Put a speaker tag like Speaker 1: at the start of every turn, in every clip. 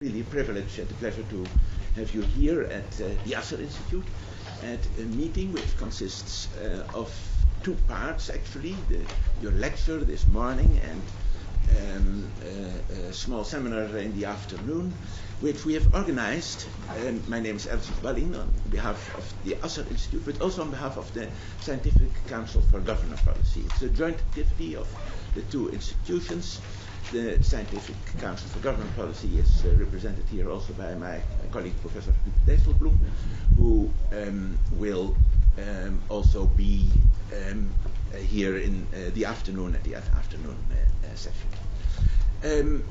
Speaker 1: really a privilege and a pleasure to have you here at the Asser Institute at a meeting which consists of two parts actually, your lecture this morning and a small seminar in the afternoon, which we have organized. My name is Ernst Balling on behalf of the Asser Institute, but also on behalf of the Scientific Council for Government Policy. It's a joint activity of the two institutions. The Scientific Council for Government Policy is represented here also by my colleague Professor Dijsselbloem, who will also be here in the afternoon at the afternoon session.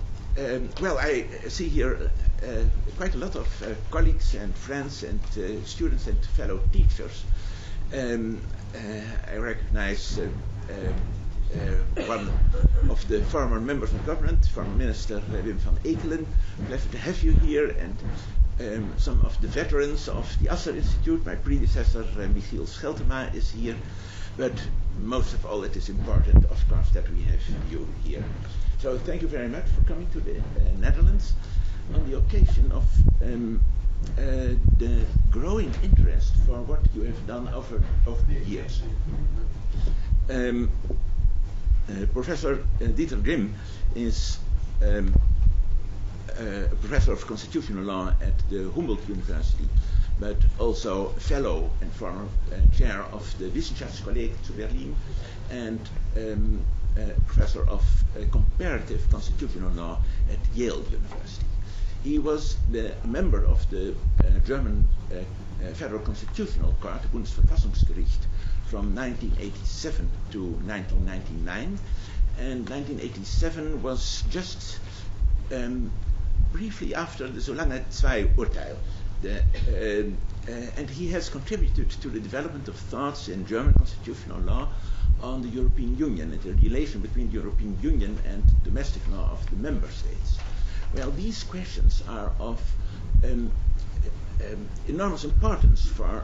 Speaker 1: Well, I see here quite a lot of colleagues and friends and students and fellow teachers. I recognize one of the former members of government, former Minister Wim van Ekelen. Pleasure to have you here, and some of the veterans of the Asser Institute. My predecessor, Michiel Scheltema, is here. But most of all, it is important, of course, that we have you here. So thank you very much for coming to the Netherlands on the occasion of the growing interest for what you have done over the years. Professor Dieter Grimm is a professor of constitutional law at the Humboldt University, but also fellow and former chair of the Wissenschaftskolleg zu Berlin and professor of comparative constitutional law at Yale University. He was the member of the German Federal Constitutional Court, Bundesverfassungsgericht, from 1987 to 1999, and 1987 was just briefly after the Solange II Urteil. And he has contributed to the development of thoughts in German constitutional law on the European Union and the relation between the European Union and domestic law of the member states. Well, these questions are of enormous importance for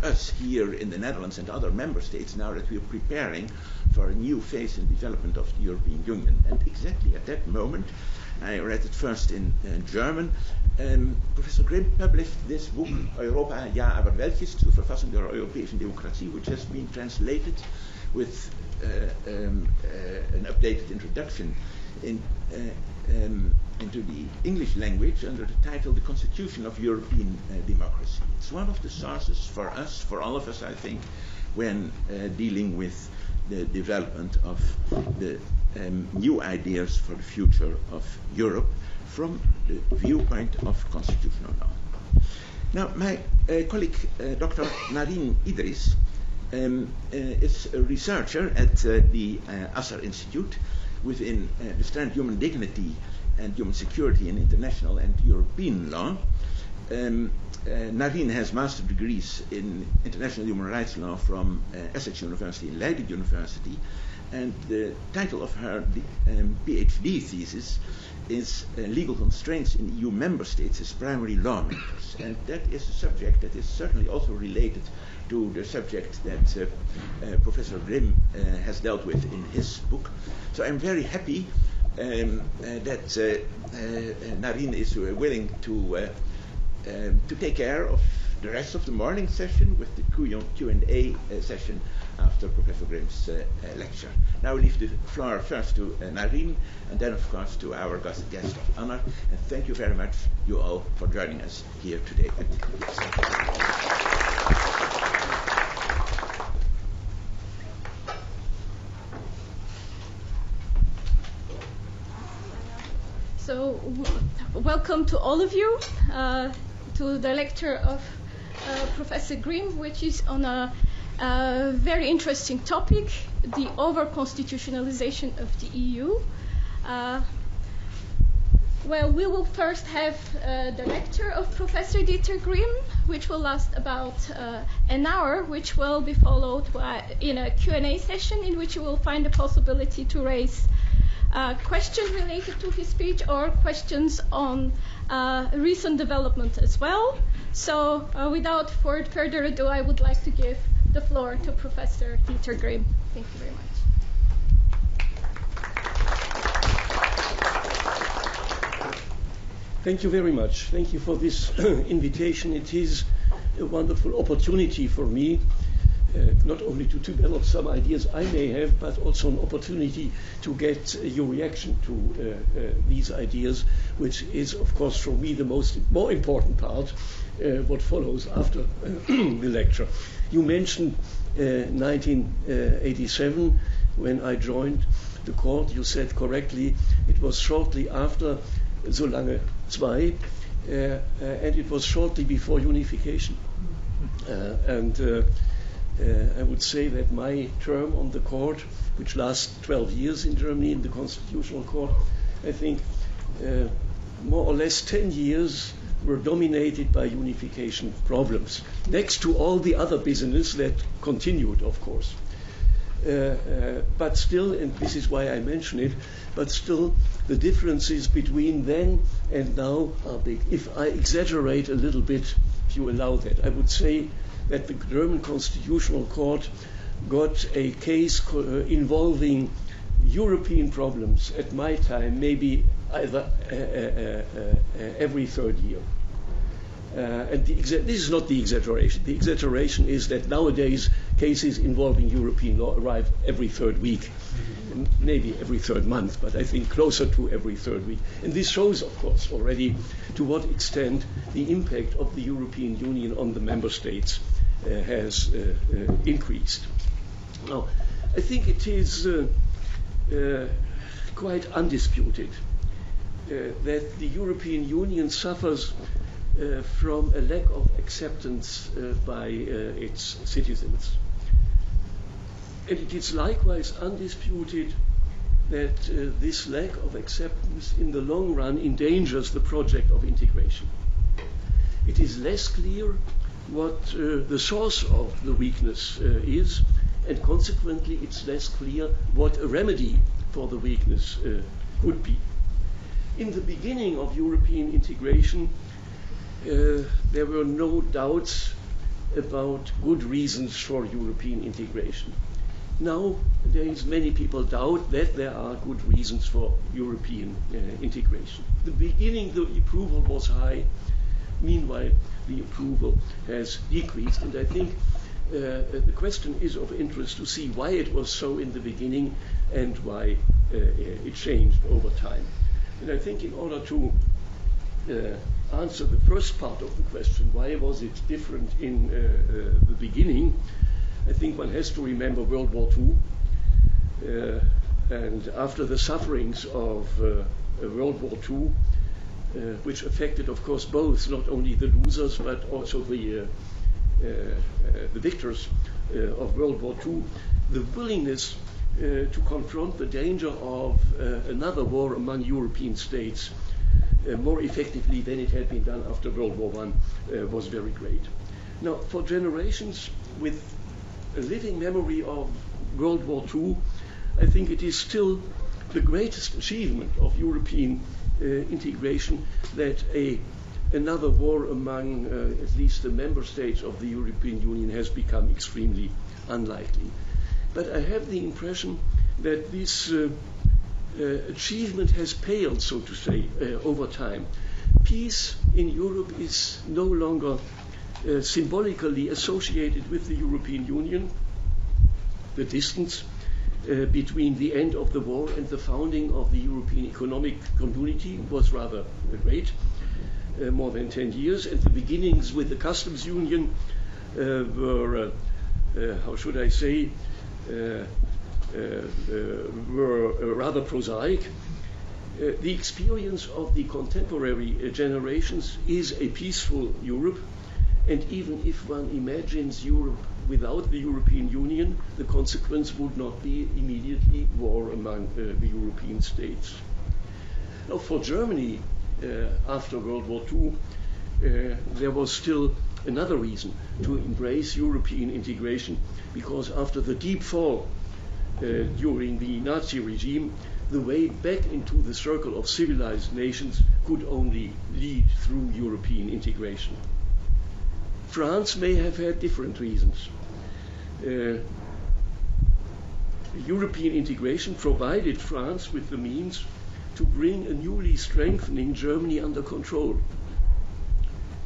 Speaker 1: us here in the Netherlands and other member states now that we are preparing for a new phase in development of the European Union. And exactly at that moment, I read it first in German, Professor Grimm published this book, Europa, ja, aber welches, zur Verfassung der Europäischen Demokratie, which has been translated with an updated introduction into the English language under the title The Constitution of European Democracy. It's one of the sources for us, for all of us, I think, when dealing with the development of the new ideas for the future of Europe from the viewpoint of constitutional law. Now, my colleague, Dr. Narine Idris, is a researcher at the Asser Institute within the strand Human Dignity and Human Security in International and European Law. Narine has master's degrees in International Human Rights Law from Essex University and Leiden University, and the title of her PhD thesis is Legal Constraints in EU Member States as Primary Lawmakers. And that is a subject that is certainly also related to the subject that Professor Grimm has dealt with in his book. So I'm very happy that Narine is willing to take care of the rest of the morning session with the Q&A session after Professor Grimm's lecture. Now I leave the floor first to Narine, and then of course to our guest of honor. And thank you very much, you all, for joining us here today.
Speaker 2: So, welcome to all of you to the lecture of Professor Grimm, which is on a very interesting topic, the over-constitutionalization of the EU. Well, we will first have the lecture of Professor Dieter Grimm, which will last about an hour, which will be followed by in a Q&A session in which you will find the possibility to raise questions related to his speech or questions on recent development as well. So without further ado, I would like to give the floor to Professor Dieter Grimm. Thank you very much.
Speaker 3: Thank you very much. Thank you for this invitation. It is a wonderful opportunity for me, not only to develop some ideas I may have, but also an opportunity to get your reaction to these ideas, which is, of course, for me the more important part, what follows after the lecture. You mentioned 1987, when I joined the court. You said correctly it was shortly after So lange zwei, and it was shortly before unification. I would say that my term on the court, which lasts 12 years in Germany in the Constitutional Court, I think more or less 10 years were dominated by unification problems, next to all the other business that continued, of course. But still, and this is why I mention it, but still the differences between then and now are big. If I exaggerate a little bit, if you allow that, I would say that the German Constitutional Court got a case involving European problems at my time, maybe either every third year. And this is not the exaggeration. The exaggeration is that nowadays cases involving European law arrive every third week, maybe every third month, but I think closer to every third week. And this shows, of course, already to what extent the impact of the European Union on the member states has increased. Now, I think it is quite undisputed that the European Union suffers from a lack of acceptance by its citizens. And it is likewise undisputed that this lack of acceptance in the long run endangers the project of integration. It is less clear what the source of the weakness is, and consequently it's less clear what a remedy for the weakness could be. In the beginning of European integration, there were no doubts about good reasons for European integration. Nowadays, many people doubt that there are good reasons for European integration. The beginning, the approval was high. Meanwhile, the approval has decreased, and I think the question is of interest to see why it was so in the beginning and why it changed over time. And I think in order to answer the first part of the question, why was it different in the beginning, I think one has to remember World War II. And after the sufferings of World War II, which affected, of course, both, not only the losers, but also the victors of World War II, the willingness to confront the danger of another war among European states more effectively than it had been done after World War I was very great. Now, for generations with a living memory of World War II, I think it is still the greatest achievement of European integration that another war among at least the member states of the European Union has become extremely unlikely. But I have the impression that this achievement has paled, so to say, over time. Peace in Europe is no longer symbolically associated with the European Union. The distance between the end of the war and the founding of the European Economic Community was rather great, more than 10 years, and the beginnings with the customs union were, how should I say, were rather prosaic. The experience of the contemporary generations is a peaceful Europe, and even if one imagines Europe without the European Union, the consequence would not be immediately war among the European states. Now, for Germany, after World War II, there was still another reason to embrace European integration, because after the deep fall during the Nazi regime, the way back into the circle of civilized nations could only lead through European integration. France may have had different reasons. European integration provided France with the means to bring a newly strengthening Germany under control.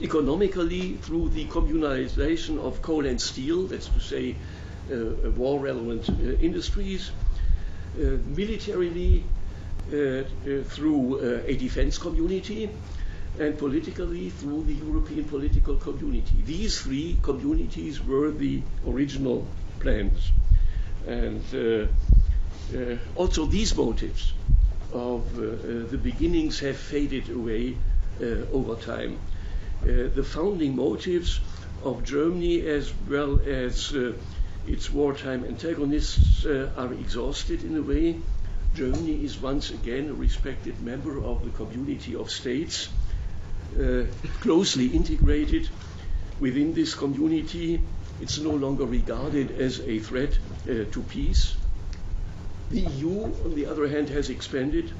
Speaker 3: Economically, through the communalization of coal and steel, that's to say war-relevant industries, militarily through a defense community, and politically through the European political community. These three communities were the original plans. And also these motives of the beginnings have faded away over time. The founding motives of Germany, as well as its wartime antagonists, are exhausted in a way. Germany is once again a respected member of the community of states, closely integrated within this community. It's no longer regarded as a threat to peace. The EU, on the other hand, has expanded.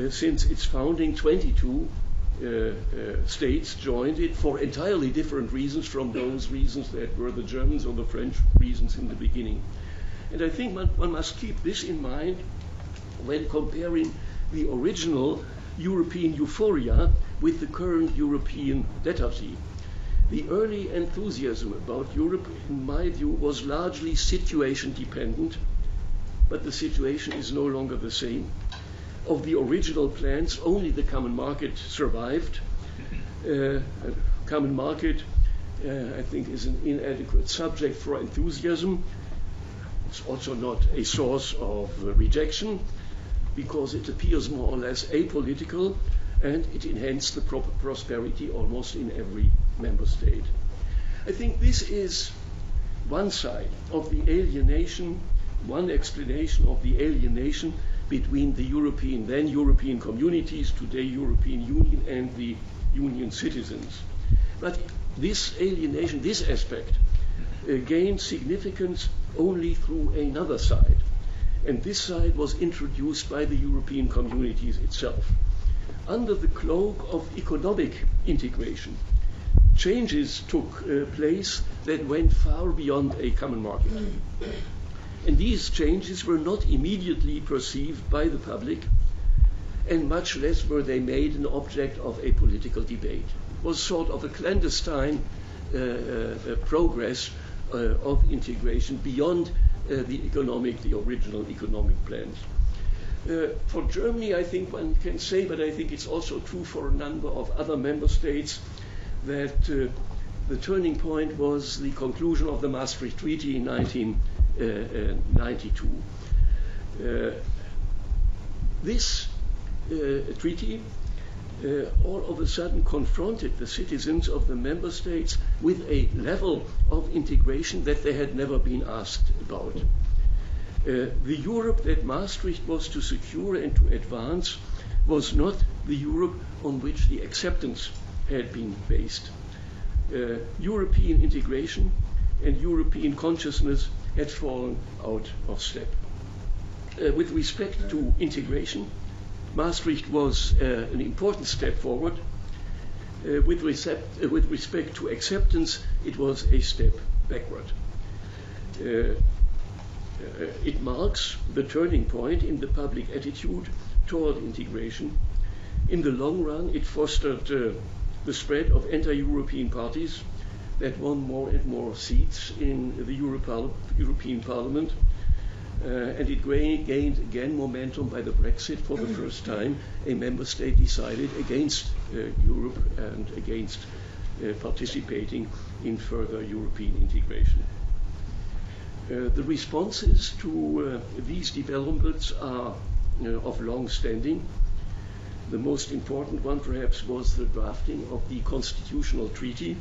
Speaker 3: Since its founding, 22 states joined it for entirely different reasons from those reasons that were the Germans or the French reasons in the beginning. And I think one must keep this in mind when comparing the original European euphoria with the current European lethargy. The early enthusiasm about Europe, in my view, was largely situation dependent, but the situation is no longer the same. Of the original plans, only the common market survived. Common market, I think, is an inadequate subject for enthusiasm. It's also not a source of rejection, because it appears more or less apolitical, and it enhanced the prosperity almost in every member state. I think this is one side of the alienation, one explanation of the alienation between the then European communities, today European Union, and the Union citizens. But this alienation, this aspect, gained significance only through another side. And this side was introduced by the European communities itself. Under the cloak of economic integration, changes took place that went far beyond a common market. And these changes were not immediately perceived by the public, and much less were they made an object of a political debate. It was sort of a clandestine progress of integration beyond the original economic plans. For Germany, I think one can say, but I think it's also true for a number of other member states, that the turning point was the conclusion of the Maastricht Treaty in 1992. This treaty all of a sudden confronted the citizens of the member states with a level of integration that they had never been asked about. The Europe that Maastricht was to secure and to advance was not the Europe on which the acceptance had been based. European integration and European consciousness had fallen out of step. With respect to integration, Maastricht was an important step forward. With respect to acceptance, it was a step backward. It marks the turning point in the public attitude toward integration. In the long run, it fostered the spread of anti-European parties that won more and more seats in the European Parliament. And it gained again momentum by the Brexit. For the first time, a member state decided against Europe and against participating in further European integration. The responses to these developments are of long standing. The most important one, perhaps, was the drafting of the Constitutional Treaty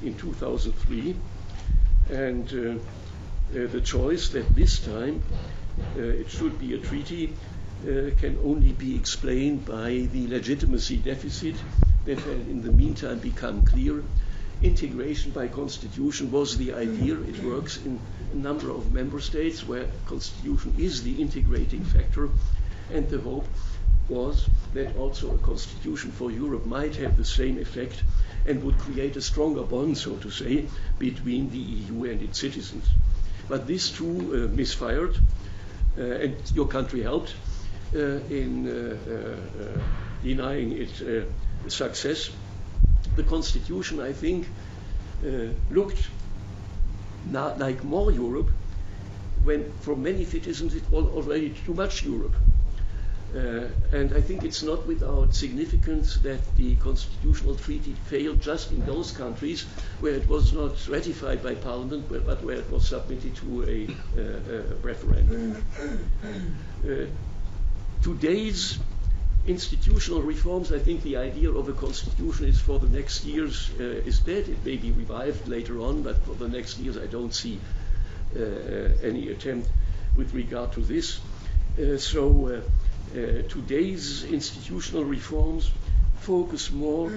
Speaker 3: in 2003, and the choice that this time it should be a treaty can only be explained by the legitimacy deficit that had in the meantime become clear. Integration by constitution was the idea. It works in a number of member states where constitution is the integrating factor, and the hope was that also a constitution for Europe might have the same effect and would create a stronger bond, so to say, between the EU and its citizens. But this too misfired, and your country helped. in denying its success. The Constitution, I think, looked like more Europe, when for many citizens it was already too much Europe. And I think it's not without significance that the constitutional treaty failed just in those countries where it was not ratified by Parliament, but where it was submitted to a referendum. Today's institutional reforms, I think the idea of a constitution is for the next years is dead. It may be revived later on, but for the next years I don't see any attempt with regard to this. Today's institutional reforms focus more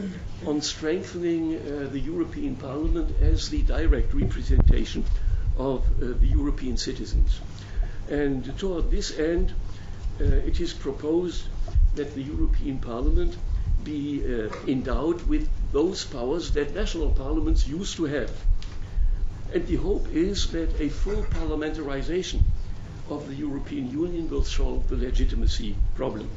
Speaker 3: on strengthening the European Parliament as the direct representation of the European citizens. And toward this end, it is proposed that the European Parliament be endowed with those powers that national parliaments used to have. And the hope is that a full parliamentarization of the European Union will solve the legitimacy problem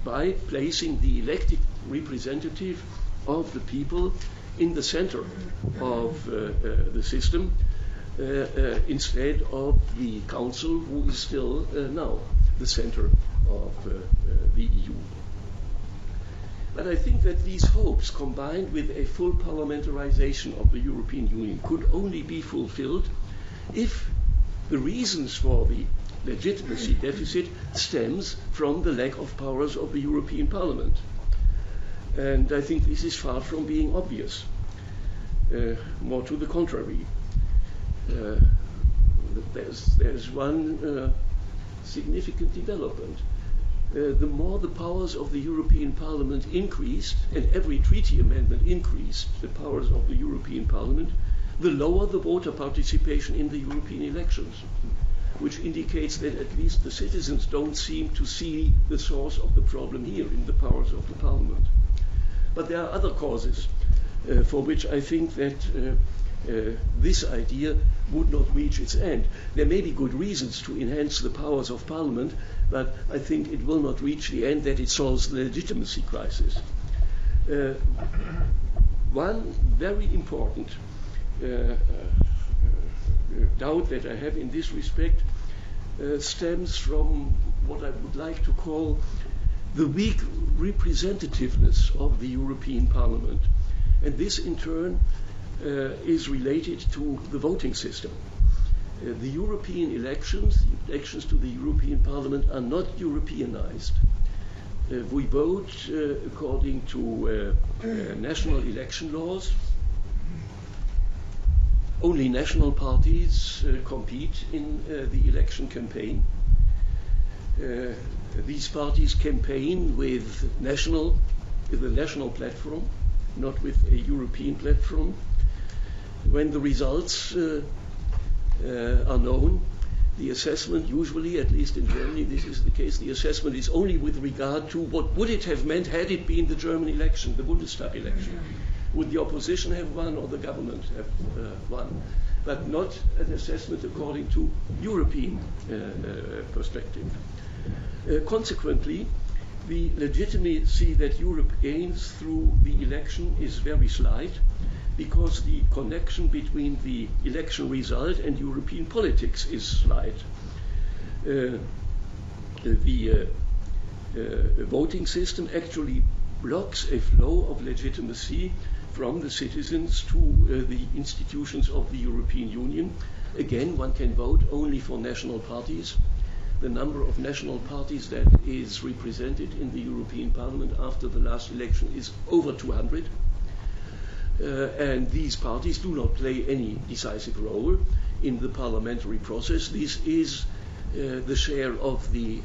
Speaker 3: by placing the elected representative of the people in the center of the system instead of the Council, who is still now the center of the EU. But I think that these hopes, combined with a full parliamentarization of the European Union, could only be fulfilled if the reasons for the legitimacy deficit stems from the lack of powers of the European Parliament. And I think this is far from being obvious. More to the contrary. There's one significant development. The more the powers of the European Parliament increased, and every treaty amendment increased the powers of the European Parliament, the lower the voter participation in the European elections, which indicates that at least the citizens don't seem to see the source of the problem here in the powers of the Parliament. But there are other causes for which I think that this idea would not reach its end. There may be good reasons to enhance the powers of Parliament, but I think it will not reach the end that it solves the legitimacy crisis. One very important doubt that I have in this respect stems from what I would like to call the weak representativeness of the European Parliament. And this in turn is related to the voting system. The European elections, the elections to the European Parliament, are not Europeanized. We vote according to national election laws. Only national parties compete in the election campaign. These parties campaign with a national platform, not with a European platform. When the results are known, the assessment usually, at least in Germany, this is the case, the assessment is only with regard to what would it have meant had it been the German election, the Bundestag election. Would the opposition have won or the government have won? But not an assessment according to European perspective. Consequently, the legitimacy that Europe gains through the election is very slight, because the connection between the election result and European politics is slight. The voting system actually blocks a flow of legitimacy from the citizens to the institutions of the European Union. Again, one can vote only for national parties. The number of national parties that is represented in the European Parliament after the last election is over 200. And these parties do not play any decisive role in the parliamentary process. This is the share of the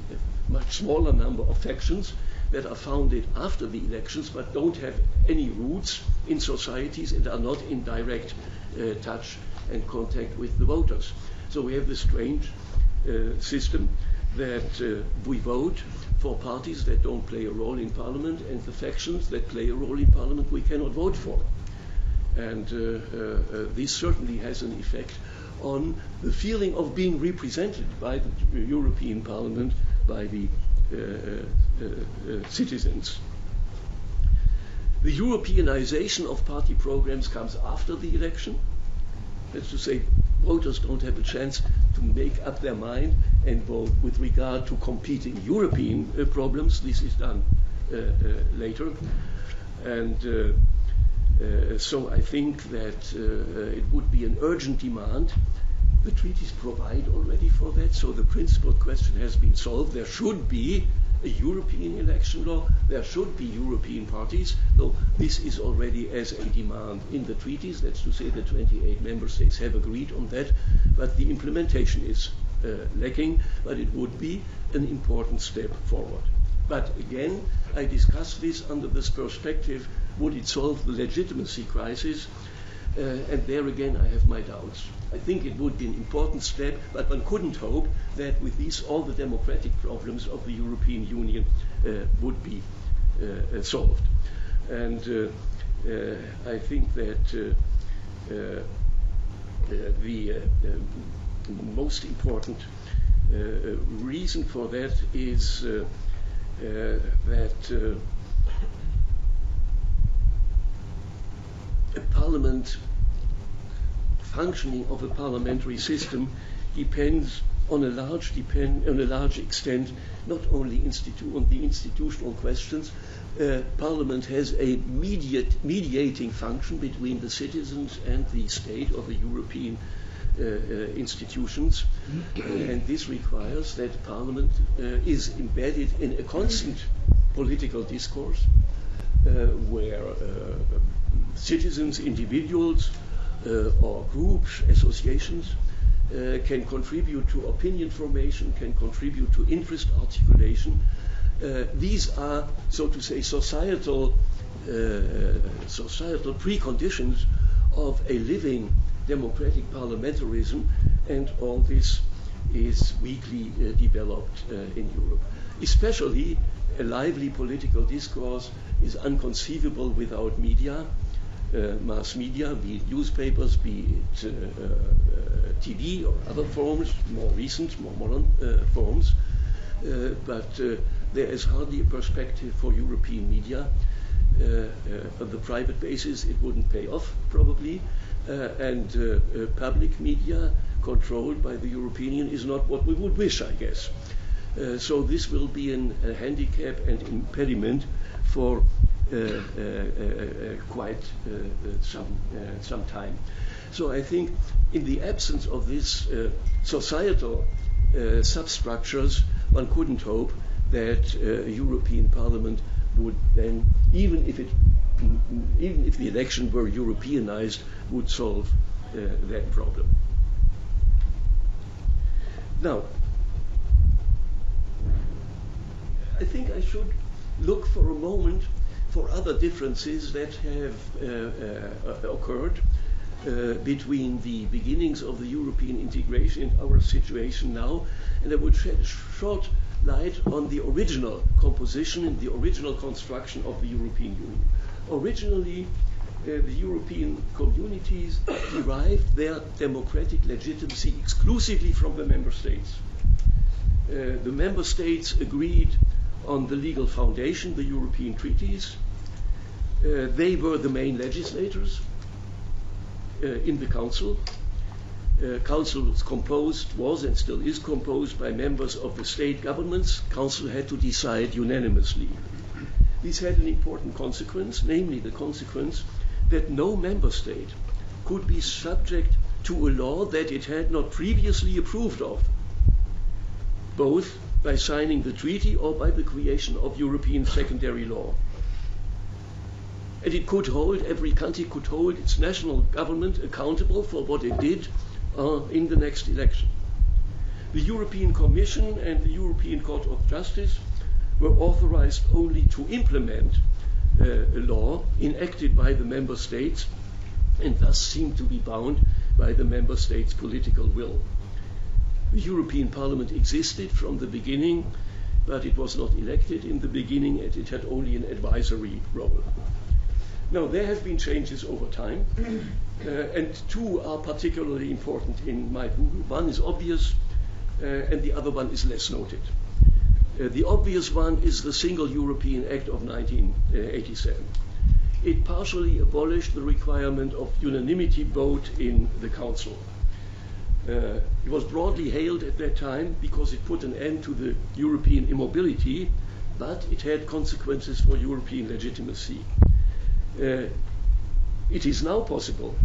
Speaker 3: much smaller number of factions that are founded after the elections but don't have any roots in societies and are not in direct touch and contact with the voters. So we have this strange system that we vote for parties that don't play a role in Parliament, and the factions that play a role in Parliament we cannot vote for. And this certainly has an effect on the feeling of being represented by the European Parliament, by the citizens. The Europeanization of party programs comes after the election. That's to say, voters don't have a chance to make up their mind and vote with regard to competing European problems. This is done later. And so I think that it would be an urgent demand. The treaties provide already for that, so the principal question has been solved. There should be a European election law, there should be European parties, though this is already as a demand in the treaties. That's to say the 28 member states have agreed on that, but the implementation is lacking, but it would be an important step forward. But again, I discussed this under this perspective, would it solve the legitimacy crisis? And there again I have my doubts. I think it would be an important step, but one couldn't hope that with these all the democratic problems of the European Union would be solved. And I think that the most important reason for that is that a parliament, functioning of a parliamentary system depends on a large extent not only on the institutional questions. Parliament has a mediating function between the citizens and the state or the European institutions, and this requires that Parliament is embedded in a constant political discourse where citizens, individuals, or groups, associations can contribute to opinion formation, can contribute to interest articulation. These are, so to say, societal preconditions of a living democratic parliamentarism, and all this is weakly developed in Europe. Especially a lively political discourse is unconceivable without media. Mass media, be it newspapers, be it TV or other forms, more recent, more modern forms. But there is hardly a perspective for European media. On the private basis, it wouldn't pay off, probably. And public media controlled by the European Union is not what we would wish, I guess. So this will be a handicap and impediment for quite some time. So I think in the absence of these societal substructures, one couldn't hope that European Parliament would then, even if the election were Europeanized, would solve that problem. Now, I think I should look for a moment for other differences that have occurred between the beginnings of the European integration and our situation now, and I would shed short light on the original composition and the original construction of the European Union. Originally, the European communities derived their democratic legitimacy exclusively from the member states. The member states agreed on the legal foundation, the European treaties. They were the main legislators in the Council. Council was and still is composed by members of the state governments. Council had to decide unanimously. This had an important consequence, namely the consequence that no member state could be subject to a law that it had not previously approved of, both by signing the treaty or by the creation of European secondary law. And it could hold, every country could hold its national government accountable for what it did in the next election. The European Commission and the European Court of Justice were authorized only to implement a law enacted by the member states, and thus seemed to be bound by the member states' political will. The European Parliament existed from the beginning, but it was not elected in the beginning, and it had only an advisory role. Now, there have been changes over time, and two are particularly important in my view. One is obvious, and the other one is less noted. The obvious one is the Single European Act of 1987. It partially abolished the requirement of unanimity vote in the Council. It was broadly hailed at that time because it put an end to the European immobility, but it had consequences for European legitimacy. It is now possible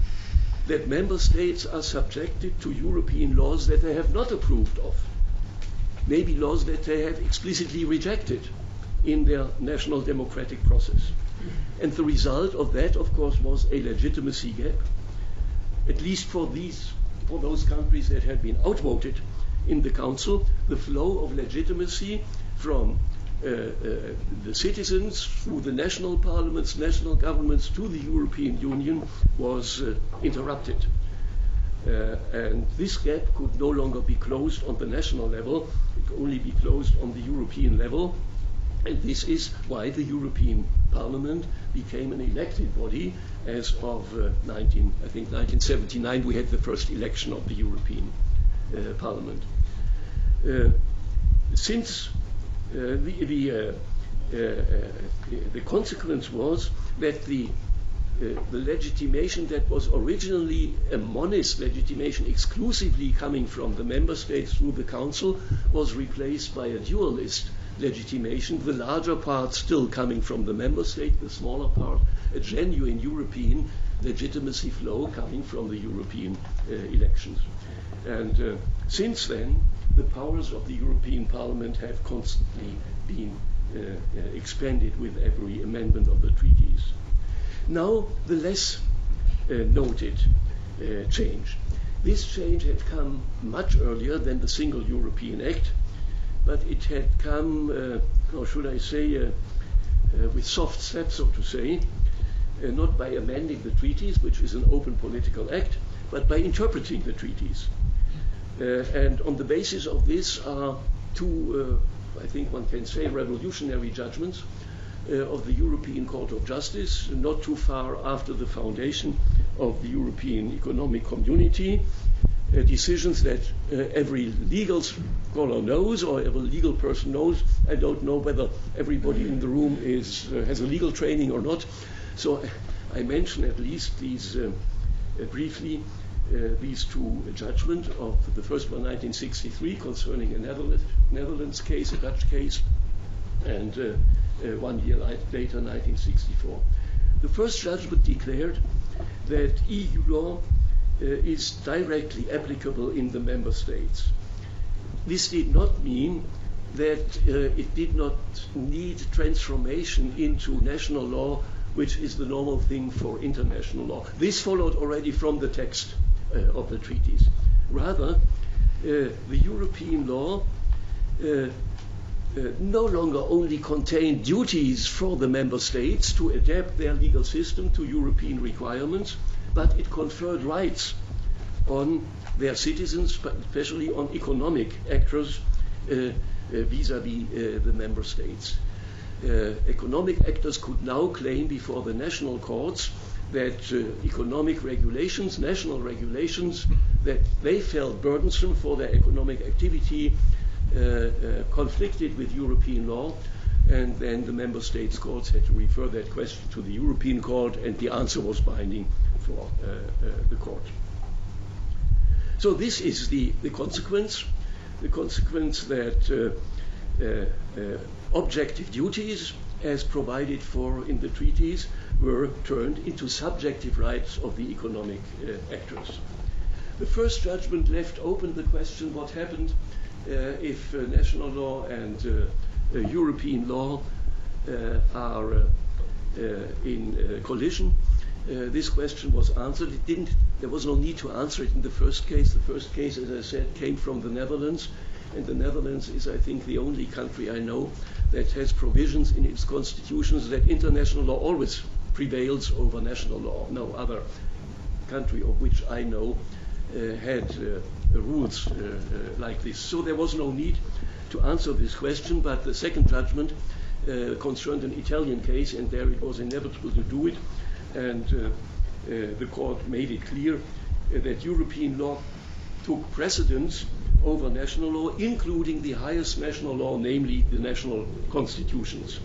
Speaker 3: that member states are subjected to European laws that they have not approved of, maybe laws that they have explicitly rejected in their national democratic process. And the result of that, of course, was a legitimacy gap, at least for those countries that had been outvoted in the Council. The flow of legitimacy from the citizens through the national parliaments, national governments to the European Union was interrupted. And this gap could no longer be closed on the national level, it could only be closed on the European level. And this is why the European Parliament became an elected body as of 1979. We had the first election of the European Parliament. Since the consequence was that the legitimation that was originally a monist legitimation exclusively coming from the member states through the Council was replaced by a dualist legitimation, the larger part still coming from the member state, the smaller part a genuine European legitimacy flow coming from the European elections. And since then, the powers of the European Parliament have constantly been expanded with every amendment of the treaties. Now, the less noted change. This change had come much earlier than the Single European Act, but it had come, how should I say, with soft steps, so to say, not by amending the treaties, which is an open political act, but by interpreting the treaties. And on the basis of this are two, I think one can say, revolutionary judgments of the European Court of Justice, not too far after the foundation of the European Economic Community, decisions that every legal scholar knows or every legal person knows. I don't know whether everybody in the room has a legal training or not. So I mention at least these briefly, these two judgments of the first one, 1963, concerning a Netherlands case, a Dutch case, and 1 year later, 1964. The first judgment declared that EU law is directly applicable in the member states. This did not mean that it did not need transformation into national law, which is the normal thing for international law. This followed already from the text of the treaties. Rather, the European law no longer only contained duties for the member states to adapt their legal system to European requirements, but it conferred rights on their citizens, but especially on economic actors vis-à-vis the member states. Economic actors could now claim before the national courts that economic regulations, national regulations, that they felt burdensome for their economic activity conflicted with European law, and then the member states courts had to refer that question to the European court, and the answer was binding for the court. So this is the consequence that objective duties, as provided for in the treaties, were turned into subjective rights of the economic actors. The first judgment left open the question what happened if national law and European law are in collision. This question was answered. There was no need to answer it in the first case. The first case, as I said, came from the Netherlands, and the Netherlands is, I think, the only country I know that has provisions in its constitutions that international law always prevails over national law. No other country of which I know had rules like this. So there was no need to answer this question, but the second judgment concerned an Italian case, and there it was inevitable to do it, and the court made it clear that European law took precedence over national law, including the highest national law, namely the national constitutions.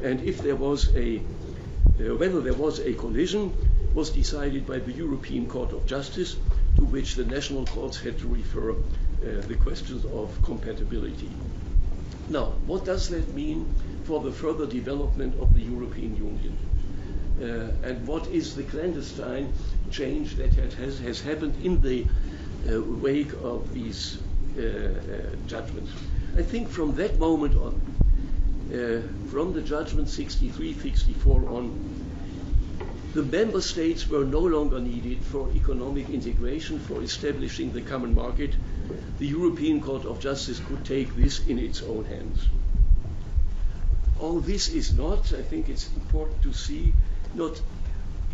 Speaker 3: And if there was whether there was a collision was decided by the European Court of Justice, to which the national courts had to refer the questions of compatibility. Now, what does that mean for the further development of the European Union? And what is the clandestine change that has happened in the wake of these judgments? I think from that moment on, from the judgment 63, 64 on, the member states were no longer needed for economic integration, for establishing the common market. The European Court of Justice could take this in its own hands. All this is not, I think it's important to see, not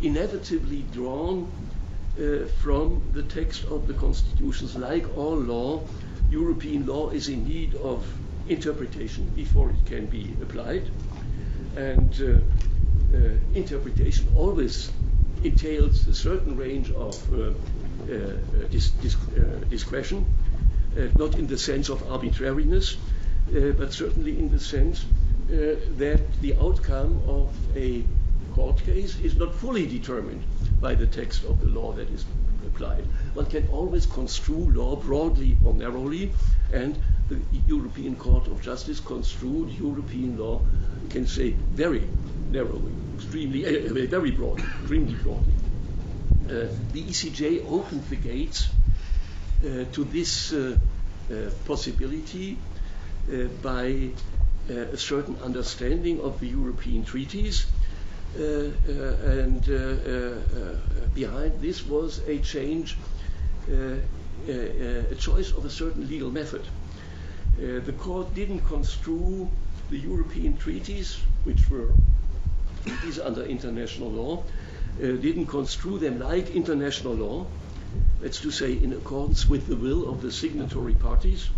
Speaker 3: inevitably drawn from the text of the constitutions. Like all law, European law is in need of interpretation before it can be applied. And interpretation always entails a certain range of discretion, not in the sense of arbitrariness, but certainly in the sense that the outcome of a court case is not fully determined by the text of the law that is applied. One can always construe law broadly or narrowly, and the European Court of Justice construed European law, you can say, very narrowly, extremely, very broadly, extremely broadly. The ECJ opened the gates to this possibility by a certain understanding of the European treaties, and behind this was a change, a choice of a certain legal method. The court didn't construe the European treaties, which were treaties under international law, didn't construe them like international law, that's to say in accordance with the will of the signatory parties,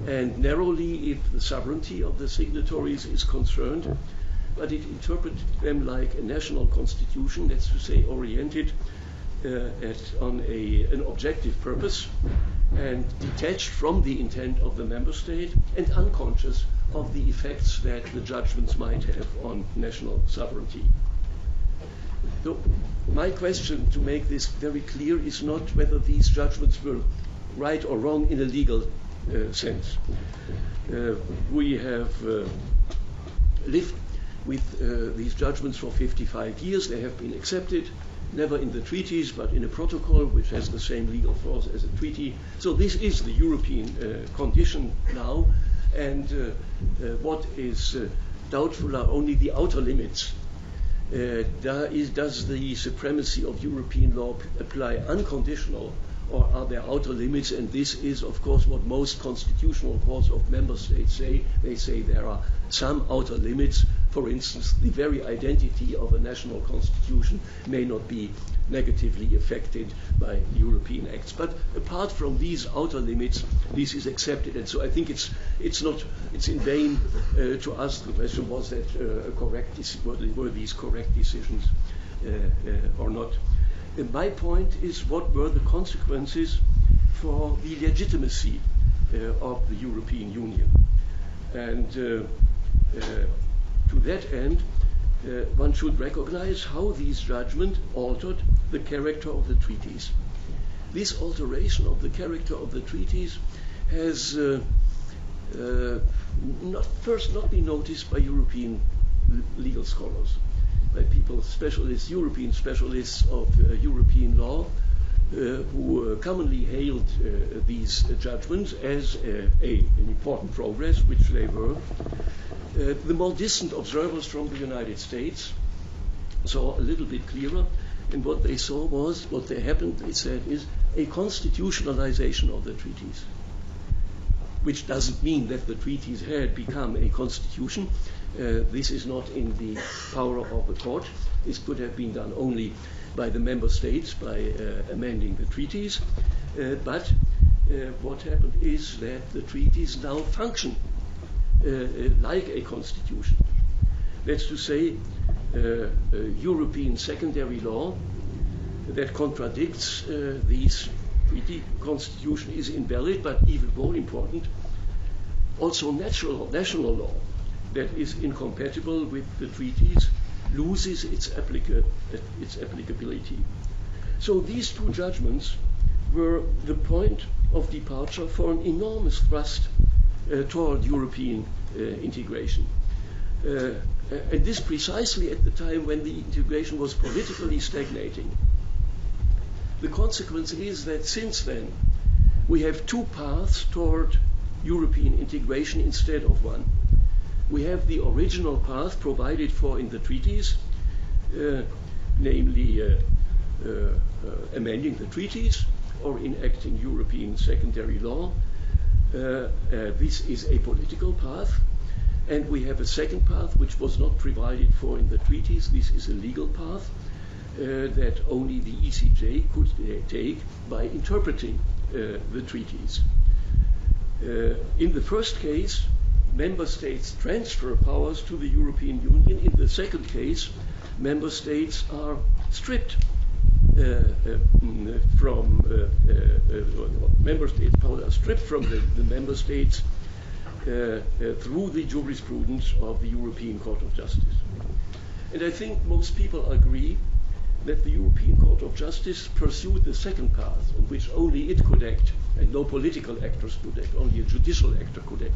Speaker 3: and narrowly if the sovereignty of the signatories is concerned, but it interpreted them like a national constitution, that's to say oriented on an objective purpose and detached from the intent of the member state and unconscious of the effects that the judgments might have on national sovereignty. So my question, to make this very clear, is not whether these judgments were right or wrong in a legal sense. We have lived with these judgments for 55 years. They have been accepted, never in the treaties, but in a protocol which has the same legal force as a treaty. So this is the European condition now, and what is doubtful are only the outer limits. Does the supremacy of European law apply unconditional, or are there outer limits? And this is, of course, what most constitutional courts of member states say. They say there are some outer limits. For instance, the very identity of a national constitution may not be negatively affected by European acts. But apart from these outer limits, this is accepted. And so I think it's in vain to ask the question, was that were these correct decisions or not? My point is, what were the consequences for the legitimacy of the European Union? And to that end, one should recognize how these judgments altered the character of the treaties. This alteration of the character of the treaties has not been noticed by European legal scholars, by people, specialists, European specialists of European law, who commonly hailed these judgments as an important progress, which they were. The more distant observers from the United States saw a little bit clearer, and what they saw was, what they said is a constitutionalization of the treaties, which doesn't mean that the treaties had become a constitution. This is not in the power of the court. This could have been done only by the member states, by amending the treaties. But what happened is that the treaties now function like a constitution. That's to say, European secondary law that contradicts these treaty. Constitution is invalid, but even more important, also national law that is incompatible with the treaties loses its applicability. So these two judgments were the point of departure for an enormous thrust toward European integration. And this precisely at the time when the integration was politically stagnating. The consequence is that since then we have two paths toward European integration instead of one. We have the original path provided for in the treaties, namely amending the treaties or enacting European secondary law. This is a political path. And we have a second path which was not provided for in the treaties. This is a legal path that only the ECJ could take by interpreting the treaties. In the first case, member states transfer powers to the European Union. In the second case, member states are stripped member states' powers are stripped from the member states through the jurisprudence of the European Court of Justice. And I think most people agree that the European Court of Justice pursued the second path on which only it could act and no political actors could act, only a judicial actor could act.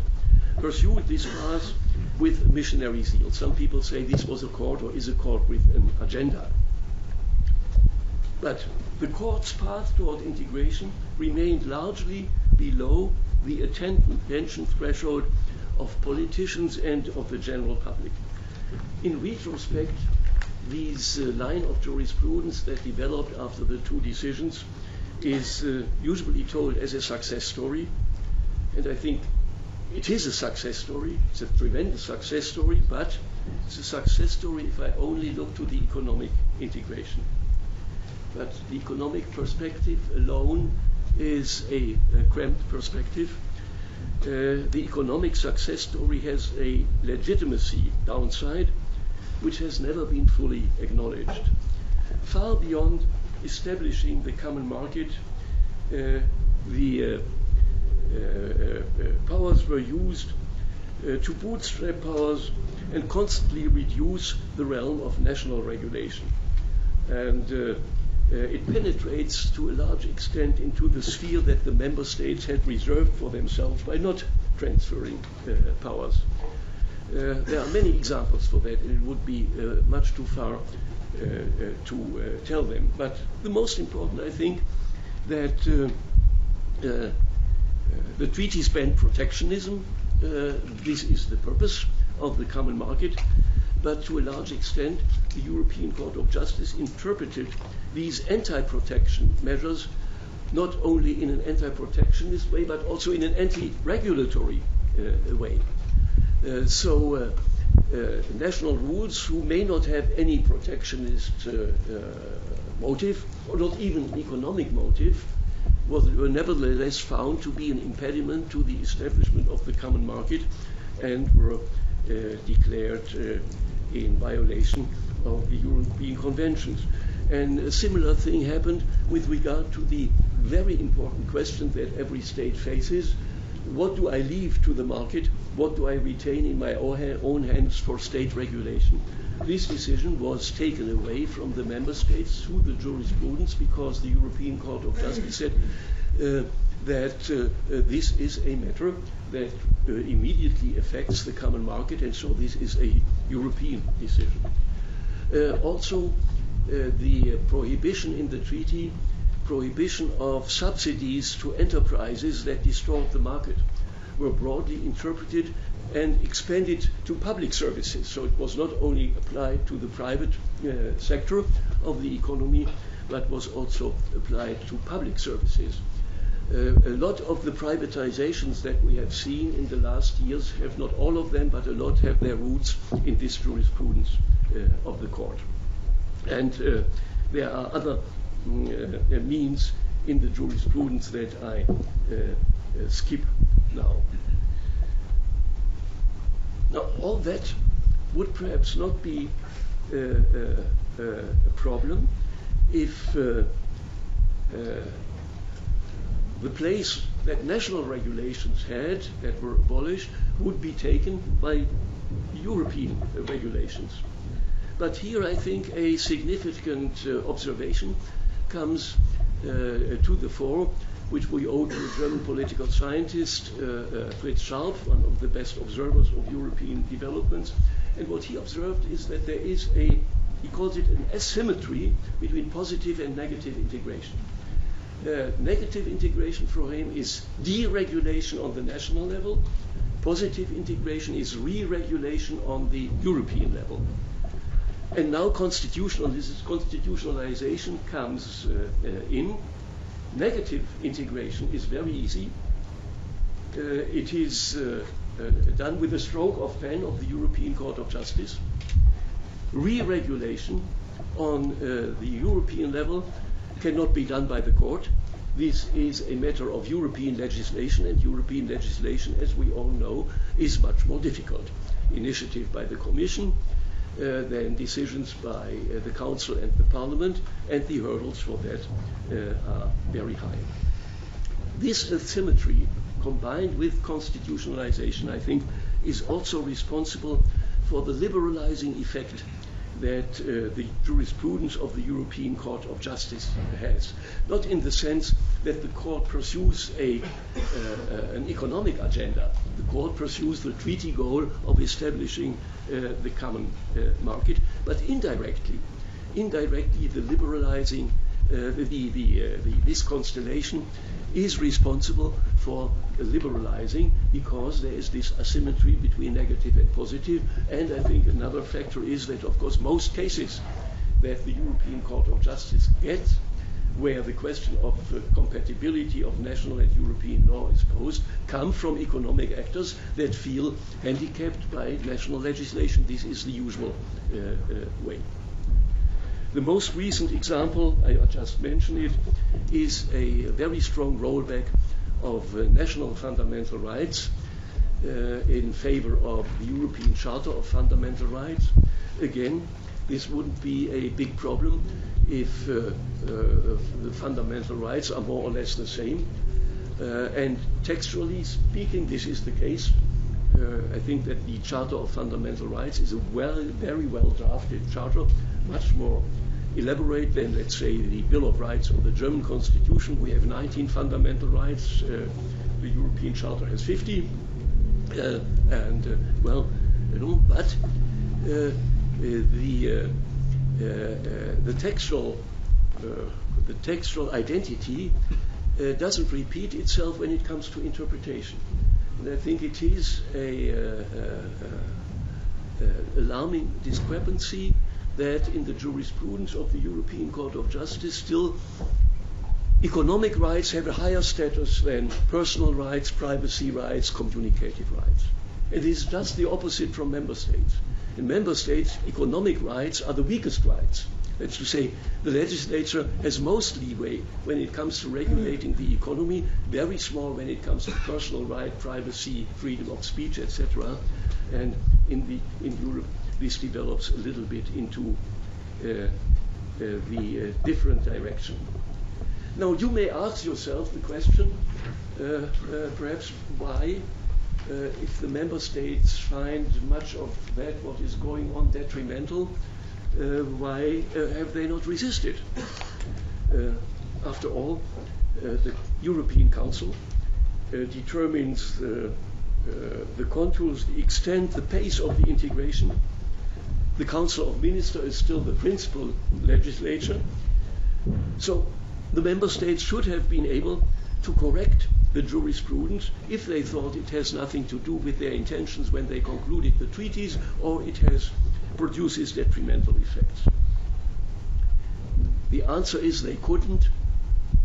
Speaker 3: Pursued this path with missionary zeal. Some people say this was a court or is a court with an agenda. But the court's path toward integration remained largely below the attention threshold of politicians and of the general public. In retrospect, this line of jurisprudence that developed after the two decisions is usually told as a success story, and I think it is a success story. It's a tremendous success story, but it's a success story if I only look to the economic integration. But the economic perspective alone is a cramped perspective. The economic success story has a legitimacy downside which has never been fully acknowledged. Far beyond establishing the common market, the powers were used to bootstrap powers and constantly reduce the realm of national regulation. And it penetrates to a large extent into the sphere that the member states had reserved for themselves by not transferring powers. There are many examples for that, and it would be much too far to tell them. But the most important, I think, that the treaties ban protectionism. This is the purpose of the common market. But to a large extent, the European Court of Justice interpreted these anti-protection measures not only in an anti-protectionist way, but also in an anti-regulatory way. So national rules who may not have any protectionist motive, or not even economic motive, were nevertheless found to be an impediment to the establishment of the common market and were declared in violation of the European conventions. And a similar thing happened with regard to the very important question that every state faces: what do I leave to the market? What do I retain in my own hands for state regulation? This decision was taken away from the member states through the jurisprudence because the European Court of Justice said that this is a matter that immediately affects the common market, and so this is a European decision. Also, the prohibition in the treaty, prohibition of subsidies to enterprises that distort the market, were broadly interpreted and expanded to public services. So it was not only applied to the private sector of the economy, but was also applied to public services. A lot of the privatizations that we have seen in the last years, have not all of them, but a lot have their roots in this jurisprudence of the court. And there are other means in the jurisprudence that I skip now. Now, all that would perhaps not be a problem if the place that national regulations had, that were abolished, would be taken by European regulations. But here I think a significant observation comes to the fore, which we owe to the German political scientist Fritz Scharp, one of the best observers of European developments. And what he observed is that there is he calls it an asymmetry between positive and negative integration. Negative integration for him is deregulation on the national level. Positive integration is re-regulation on the European level. And now constitutionalization comes in. Negative integration is very easy. It is done with a stroke of pen of the European Court of Justice. Re-regulation on the European level cannot be done by the court. This is a matter of European legislation, and European legislation, as we all know, is much more difficult. Initiative by the Commission, then decisions by the Council and the Parliament, and the hurdles for that are very high. This asymmetry, combined with constitutionalization, I think, is also responsible for the liberalizing effect that the jurisprudence of the European Court of Justice has. Not in the sense that the court pursues an economic agenda. The court pursues the treaty goal of establishing the common market, but indirectly the liberalizing, this constellation is responsible for liberalizing, because there is this asymmetry between negative and positive. And I think another factor is that, of course, most cases that the European Court of Justice gets, where the question of compatibility of national and European law is posed, come from economic actors that feel handicapped by national legislation. This is the usual way. The most recent example, I just mentioned it, is a very strong rollback of national fundamental rights in favor of the European Charter of Fundamental Rights. Again, this wouldn't be a big problem if the fundamental rights are more or less the same. And textually speaking, this is the case. I think that the Charter of Fundamental Rights is a very well drafted charter, much more elaborate than, let's say, the Bill of Rights of the German Constitution. We have 19 fundamental rights. The European Charter has 50. But the textual identity doesn't repeat itself when it comes to interpretation. And I think it is a alarming discrepancy that in the jurisprudence of the European Court of Justice still economic rights have a higher status than personal rights, privacy rights, communicative rights. It is just the opposite from member states. In member states, economic rights are the weakest rights. That's to say, the legislature has most leeway when it comes to regulating the economy, very small when it comes to personal right, privacy, freedom of speech, etc. And in Europe, this develops a little bit into the different direction. Now, you may ask yourself the question, perhaps why, if the member states find much of that what is going on detrimental, why have they not resisted? After all, the European Council determines the contours, the extent, the pace of the integration. The Council of Ministers is still the principal legislature. So the member states should have been able to correct the jurisprudence if they thought it has nothing to do with their intentions when they concluded the treaties, or it produces detrimental effects. The answer is they couldn't,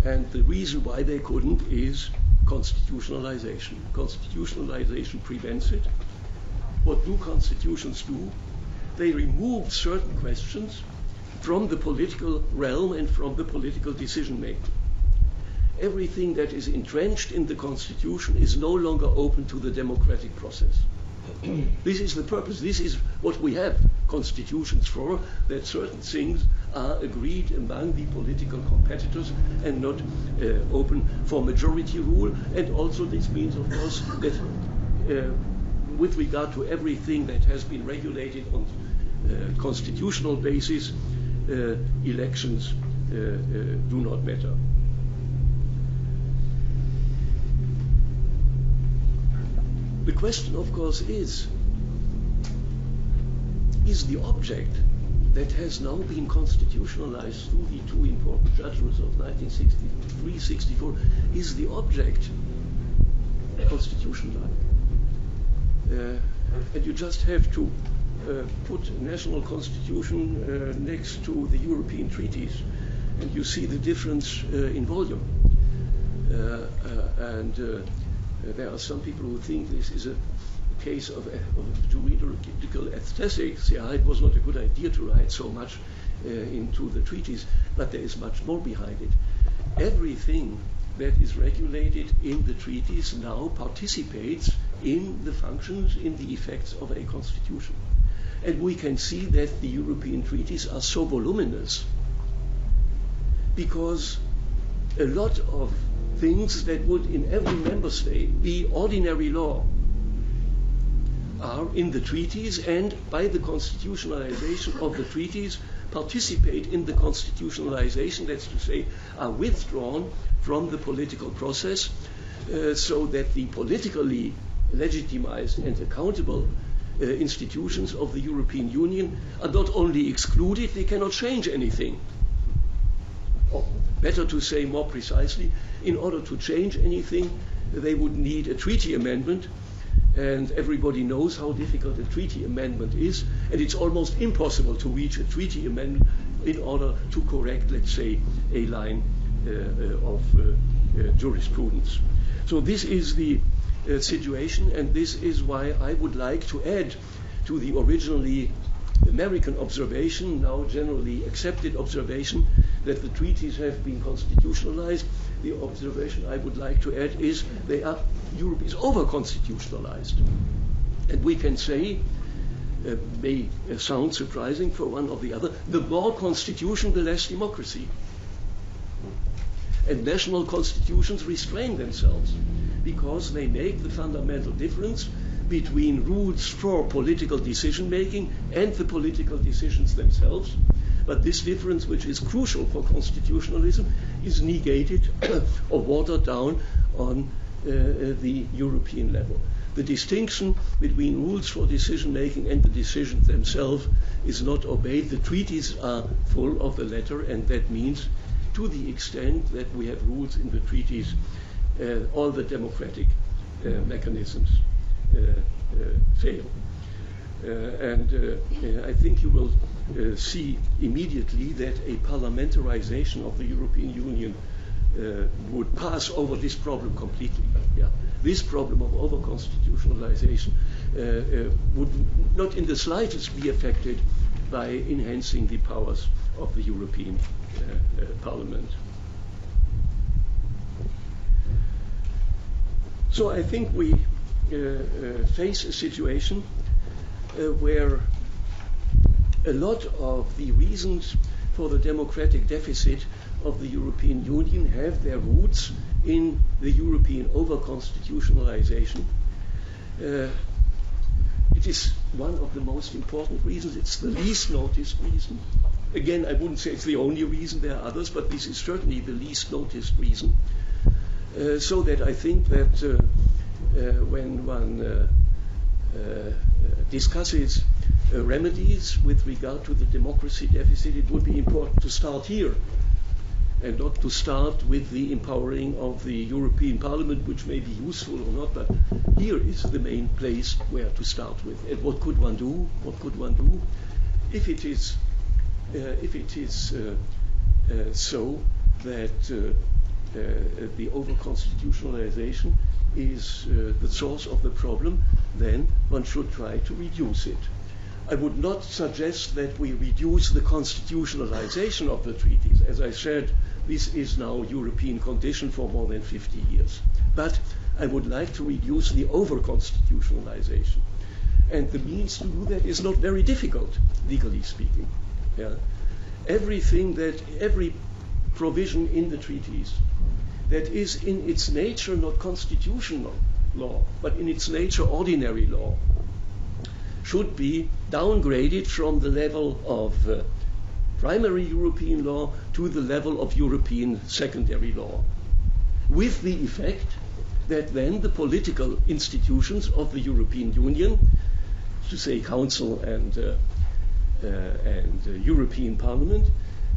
Speaker 3: and the reason why they couldn't is constitutionalization. Constitutionalization prevents it. What do constitutions do? They remove certain questions from the political realm and from the political decision making. Everything that is entrenched in the Constitution is no longer open to the democratic process. This is the purpose. This is what we have. constitutions for, that certain things are agreed among the political competitors and not open for majority rule. And also this means, of course, that with regard to everything that has been regulated on constitutional basis, elections do not matter. The question, of course, is the object that has now been constitutionalized through the two important judgments of 1963-64, is the object constitutional? And you just have to put a national constitution next to the European treaties, and you see the difference in volume. There are some people who think this is a case of juridical aesthetics. Yeah, it was not a good idea to write so much into the treaties, but there is much more behind it. Everything that is regulated in the treaties now participates in the functions, in the effects of a constitution. And we can see that the European treaties are so voluminous because a lot of things that would in every member state be ordinary law are in the treaties, and by the constitutionalization of the treaties participate in the constitutionalization, that's to say, are withdrawn from the political process, so that the politically legitimized and accountable institutions of the European Union are not only excluded, they cannot change anything. Or better to say more precisely, in order to change anything, they would need a treaty amendment, and everybody knows how difficult a treaty amendment is, and it's almost impossible to reach a treaty amendment in order to correct, let's say, a line of jurisprudence. So this is the situation, and this is why I would like to add to the originally American observation, now generally accepted observation, that the treaties have been constitutionalized. The observation I would like to add is Europe is over-constitutionalized. And we can say, may sound surprising for one or the other, the more constitution, the less democracy. And national constitutions restrain themselves because they make the fundamental difference between rules for political decision making and the political decisions themselves. But this difference, which is crucial for constitutionalism, is negated or watered down on the European level. The distinction between rules for decision making and the decisions themselves is not obeyed. The treaties are full of the latter, and that means, to the extent that we have rules in the treaties, all the democratic mechanisms fail. I think you will see immediately that a parliamentarization of the European Union would pass over this problem completely. Yeah. This problem of over-constitutionalization would not in the slightest be affected by enhancing the powers of the European Parliament. So I think we face a situation where a lot of the reasons for the democratic deficit of the European Union have their roots in the European over-constitutionalization. It is one of the most important reasons. It's the least noticed reason. Again, I wouldn't say it's the only reason. There are others, but this is certainly the least noticed reason. So that I think that when one discusses remedies with regard to the democracy deficit, it would be important to start here and not to start with the empowering of the European Parliament, which may be useful or not, but here is the main place where to start with. And what could one do? What could one do if it is so that the over-constitutionalization is the source of the problem? Then one should try to reduce it. I would not suggest that we reduce the constitutionalization of the treaties. As I said, this is now a European condition for more than 50 years. But I would like to reduce the over-constitutionalization. And the means to do that is not very difficult, legally speaking. Yeah. Every provision in the treaties that is in its nature not constitutional law, but in its nature ordinary law, should be downgraded from the level of primary European law to the level of European secondary law, with the effect that then the political institutions of the European Union, to say Council and European Parliament,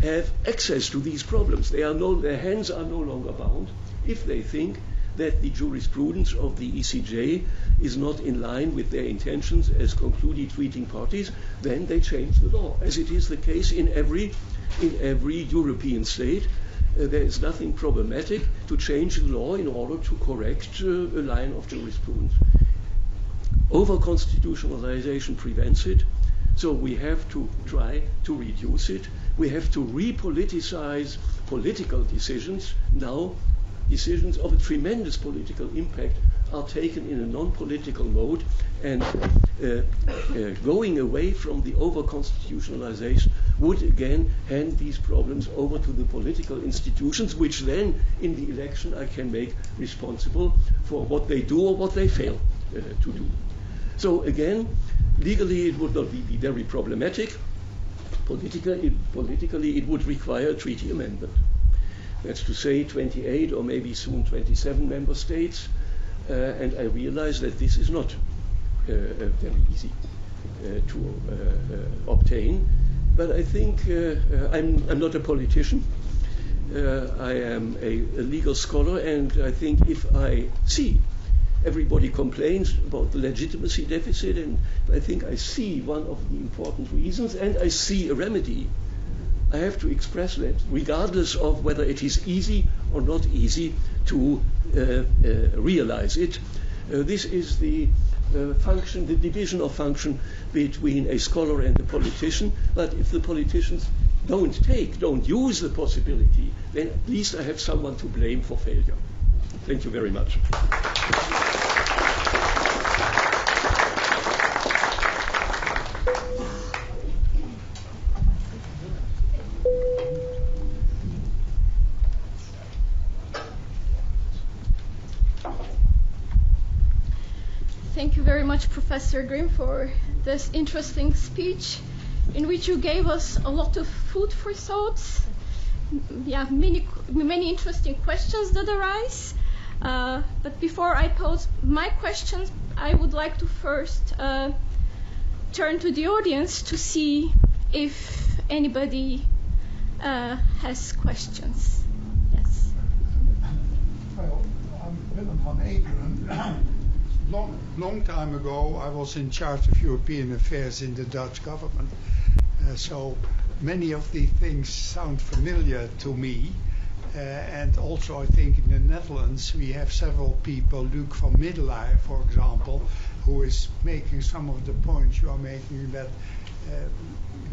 Speaker 3: have access to these problems. Their hands are no longer bound if they think that the jurisprudence of the ECJ is not in line with their intentions as concluded treating parties. Then they change the law, as it is the case in every European state. There is nothing problematic to change the law in order to correct a line of jurisprudence. Over-constitutionalization prevents it, so we have to try to reduce it. We have to repoliticize political decisions. Now, decisions of a tremendous political impact are taken in a non-political mode, and going away from the over-constitutionalization would again hand these problems over to the political institutions, which then in the election I can make responsible for what they do or what they fail to do. So again, legally it would not be very problematic. Politically it would require a treaty amendment. That's to say 28 or maybe soon 27 member states, and I realize that this is not very easy to obtain. But I think I'm not a politician. I am a legal scholar, and I think if I see everybody complains about the legitimacy deficit, and I think I see one of the important reasons, and I see a remedy, I have to express that, regardless of whether it is easy or not easy to realize it. This is the function, the division of function between a scholar and a politician. But if the politicians don't use the possibility, then at least I have someone to blame for failure. Thank you very much.
Speaker 2: Thank you very much, Professor Grimm, for this interesting speech in which you gave us a lot of food for thought. Yeah, many interesting questions that arise. But before I pose my questions, I would like to first turn to the audience to see if anybody has questions. Yes.
Speaker 4: Well, I'm Willem van Ekeren. Long time ago, I was in charge of European affairs in the Dutch government. So many of these things sound familiar to me. And also, I think in the Netherlands, we have several people, Luc van Middelaar, for example, who is making some of the points you are making, that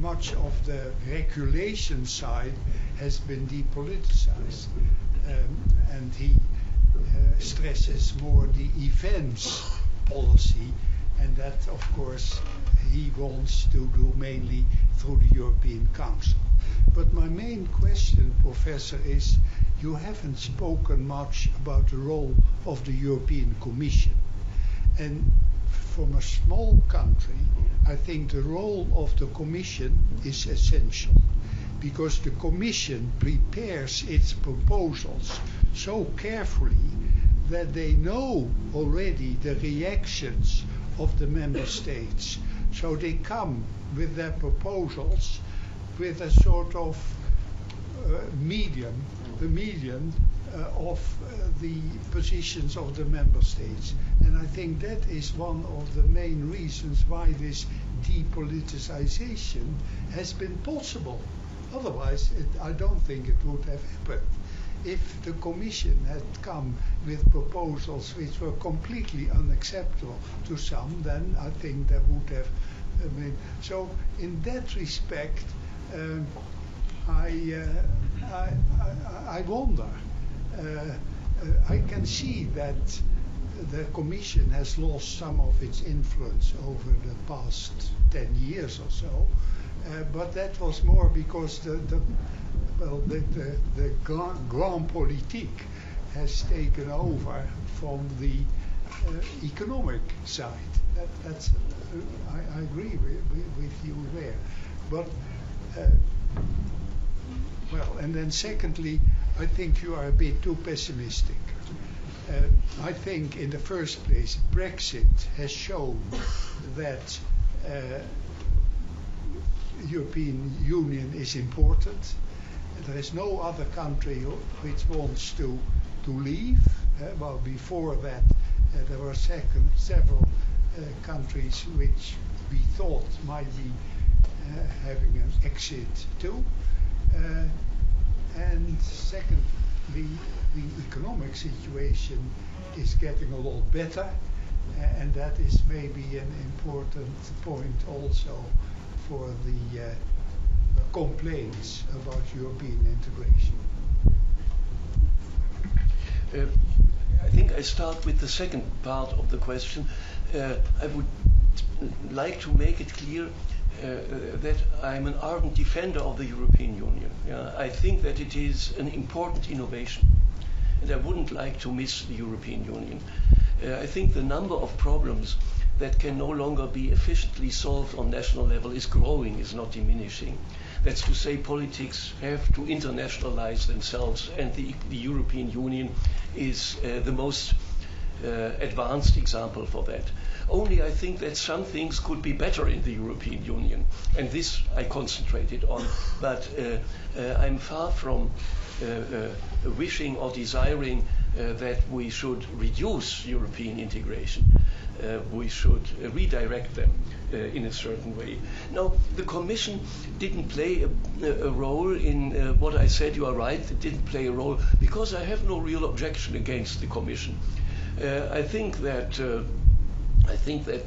Speaker 4: much of the regulation side has been depoliticized. And he stresses more the events policy, and that of course he wants to do mainly through the European Council. But my main question, Professor, is you haven't spoken much about the role of the European Commission. And from a small country, I think the role of the Commission is essential, because the Commission prepares its proposals so carefully that they know already the reactions of the member states. So they come with their proposals with a sort of median of the positions of the member states. And I think that is one of the main reasons why this depoliticization has been possible. Otherwise, I don't think it would have happened. If the Commission had come with proposals which were completely unacceptable to some, then I think that would have been. So in that respect, I wonder. I can see that the Commission has lost some of its influence over the past 10 years or so, but that was more because the grand politique has taken over from the economic side. I agree with you there. But well, and then secondly, I think you are a bit too pessimistic. I think in the first place, Brexit has shown that European Union is important. There is no other country which wants to leave. Well, before that, there were several countries which we thought might be having an exit too. And secondly, the economic situation is getting a lot better, and that is maybe an important point also for the complaints about European integration.
Speaker 3: I think I start with the second part of the question. I would like to make it clear that I'm an ardent defender of the European Union. I think that it is an important innovation, and I wouldn't like to miss the European Union. I think the number of problems that can no longer be efficiently solved on national level is growing, is not diminishing. That's to say, politics have to internationalize themselves, and the European Union is the most advanced example for that. Only I think that some things could be better in the European Union, and this I concentrated on, but I'm far from wishing or desiring that we should reduce European integration. We should redirect them in a certain way. Now, the Commission didn't play a role in what I said. You are right, it didn't play a role, because I have no real objection against the Commission. I think that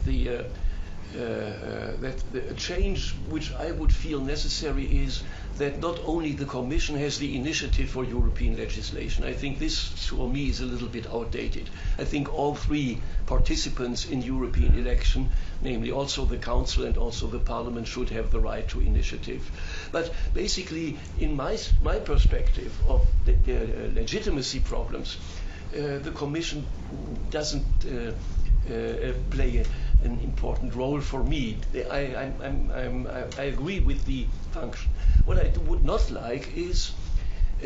Speaker 3: the change which I would feel necessary is that not only the Commission has the initiative for European legislation. I think this, for me, is a little bit outdated. I think all three participants in European election, namely also the Council and also the Parliament, should have the right to initiative. But basically, in my perspective of the legitimacy problems, the Commission doesn't play an important role for me. I agree with the function. What I would not like is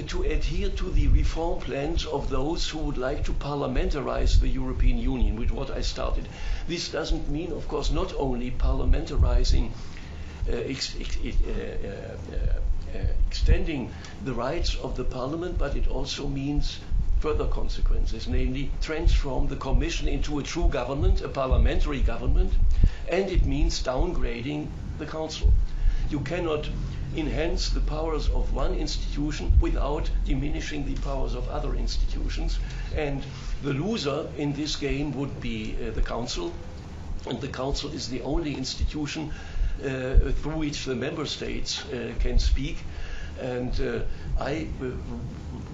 Speaker 3: to adhere to the reform plans of those who would like to parliamentarize the European Union, with what I started. This doesn't mean, of course, not only parliamentarizing, extending the rights of the Parliament, but it also means further consequences, namely transform the Commission into a true government, a parliamentary government, and it means downgrading the Council. You cannot enhance the powers of one institution without diminishing the powers of other institutions, and the loser in this game would be the Council, and the Council is the only institution through which the member states can speak, and I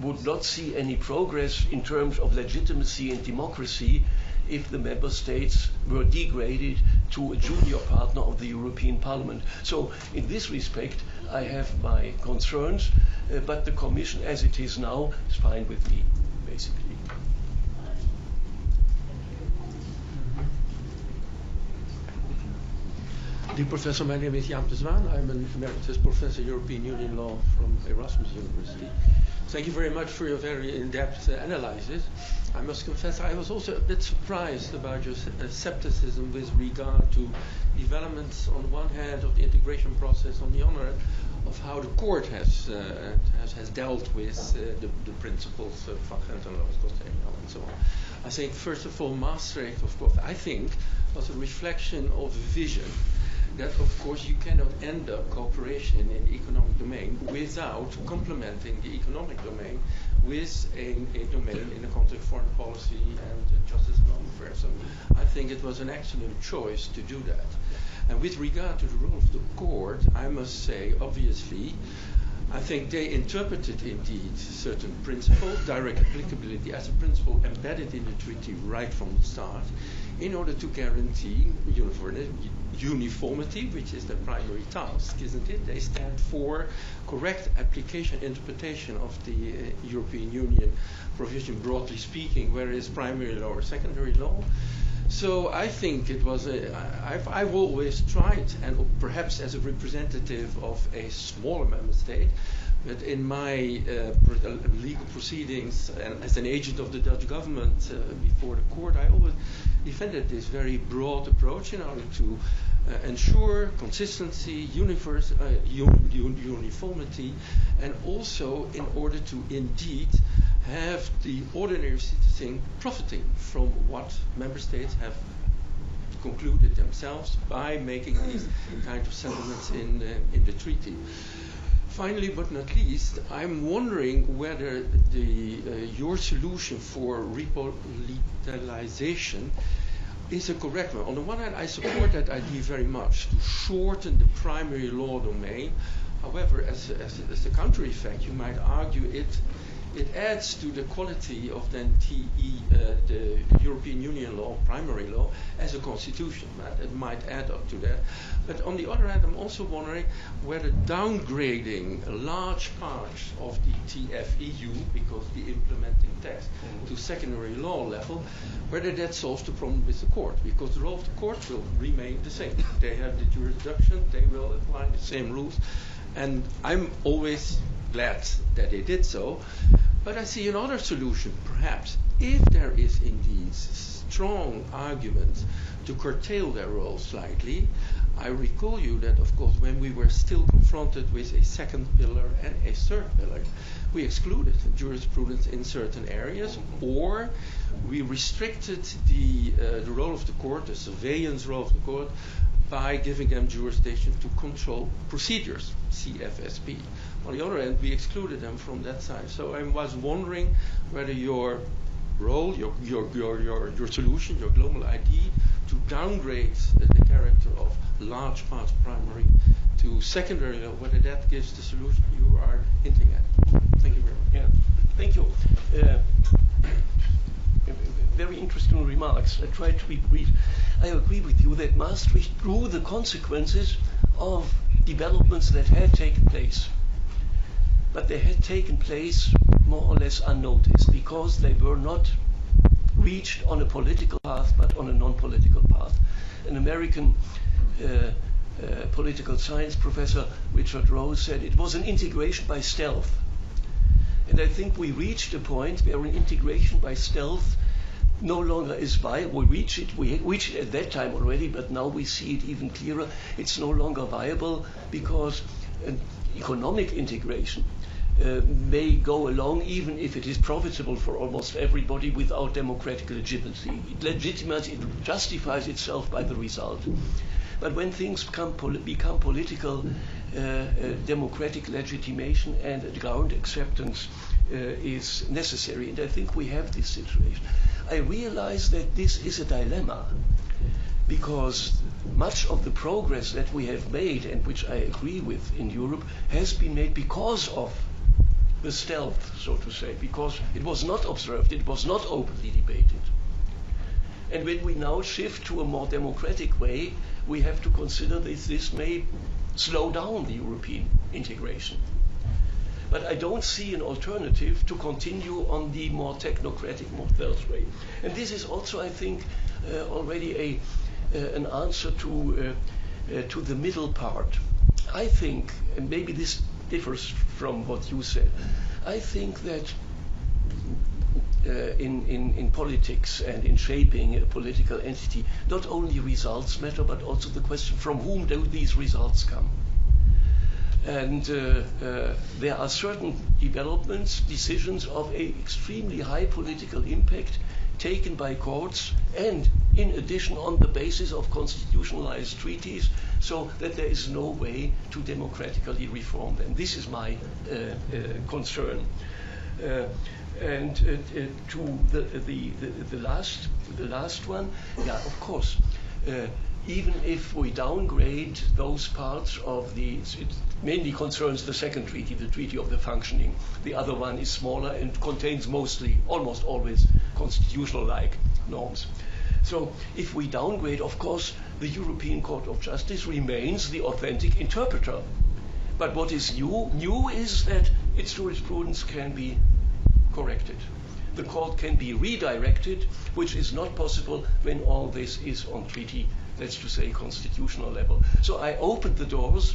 Speaker 3: would not see any progress in terms of legitimacy and democracy if the member states were degraded to a junior partner of the European Parliament. So in this respect, I have my concerns, but the Commission as it is now is fine with me, basically.
Speaker 5: Dear Professor, my name is Jaap de Zwaan. I'm an Emeritus Professor European Union Law from Erasmus University. Thank you very much for your very in-depth analysis. I must confess I was also a bit surprised about your skepticism with regard to developments on the one hand of the integration process, on the other of how the court has dealt with the principles of and so on. I think first of all Maastricht, of course, I think was a reflection of vision. That, of course, you cannot end up cooperation in the economic domain without complementing the economic domain with a domain in the context of foreign policy and justice and home affairs. So I think it was an excellent choice to do that. And with regard to the role of the court, I must say, obviously, I think they interpreted indeed certain principle, direct applicability, as a principle embedded in the treaty right from the start, in order to guarantee uniformity, which is their primary task, isn't it? They stand for correct application, interpretation of the European Union provision, broadly speaking, whereas primary law or secondary law. So I think it was I've always tried, and perhaps as a representative of a smaller member state, but in my legal proceedings and as an agent of the Dutch government before the court, I always defended this very broad approach in order to ensure consistency, uniformity, and also in order to indeed have the ordinary citizen profiting from what member states have concluded themselves by making these kind of settlements in the treaty. Finally, but not least, I'm wondering whether your solution for repoliticalization is a correct one. On the one hand, I support that idea very much, to shorten the primary law domain. However, as a counter effect, you might argue it adds to the quality of then the European Union law, primary law, as a constitution. It might add up to that. But on the other hand, I'm also wondering whether downgrading large parts of the TFEU, because the implementing text, to secondary law level, whether that solves the problem with the court, because the role of the court will remain the same. They have the jurisdiction, they will apply the same rules, and I'm always glad that they did so. But I see another solution, perhaps, if there is indeed strong arguments to curtail their role slightly. I recall you that, of course, when we were still confronted with a second pillar and a third pillar, we excluded jurisprudence in certain areas, or we restricted the role of the court, the surveillance role of the court, by giving them jurisdiction to control procedures, CFSP. On the other hand, we excluded them from that side. So I was wondering whether your role, your solution, your global idea to downgrade the character of large parts primary to secondary, whether that gives the solution you are hinting at. Thank you very much.
Speaker 3: Yeah, thank you. Very interesting remarks. I try to be brief. I agree with you that Maastricht drew the consequences of developments that had taken place. But they had taken place more or less unnoticed because they were not reached on a political path but on a non-political path. An American political science professor, Richard Rose, said it was an integration by stealth. And I think we reached a point where an integration by stealth no longer is viable. We reached it at that time already, but now we see it even clearer. It's no longer viable because an economic integration may go along even if it is profitable for almost everybody without democratic legitimacy. It justifies itself by the result. But when things become political, democratic legitimation and ground acceptance is necessary. And I think we have this situation. I realize that this is a dilemma because much of the progress that we have made, and which I agree with in Europe, has been made because of the stealth, so to say, because it was not observed, it was not openly debated. And when we now shift to a more democratic way, we have to consider that this may slow down the European integration. But I don't see an alternative to continue on the more technocratic, more stealth way. And this is also, I think, already an answer to the middle part. I think, and maybe this differs from what you said, I think that in politics and in shaping a political entity, not only results matter, but also the question from whom do these results come. And there are certain developments, decisions of an extremely high political impact taken by courts, and in addition on the basis of constitutionalized treaties, so that there is no way to democratically reform them. This is my concern. And to the last one, yeah, of course, even if we downgrade those parts of it mainly concerns the second treaty, the Treaty of the Functioning. The other one is smaller and contains almost always, constitutional-like norms. So if we downgrade, of course, the European Court of Justice remains the authentic interpreter. But what is new? New is that its jurisprudence can be corrected. The court can be redirected, which is not possible when all this is on treaty, that's to say, constitutional level. So I opened the doors.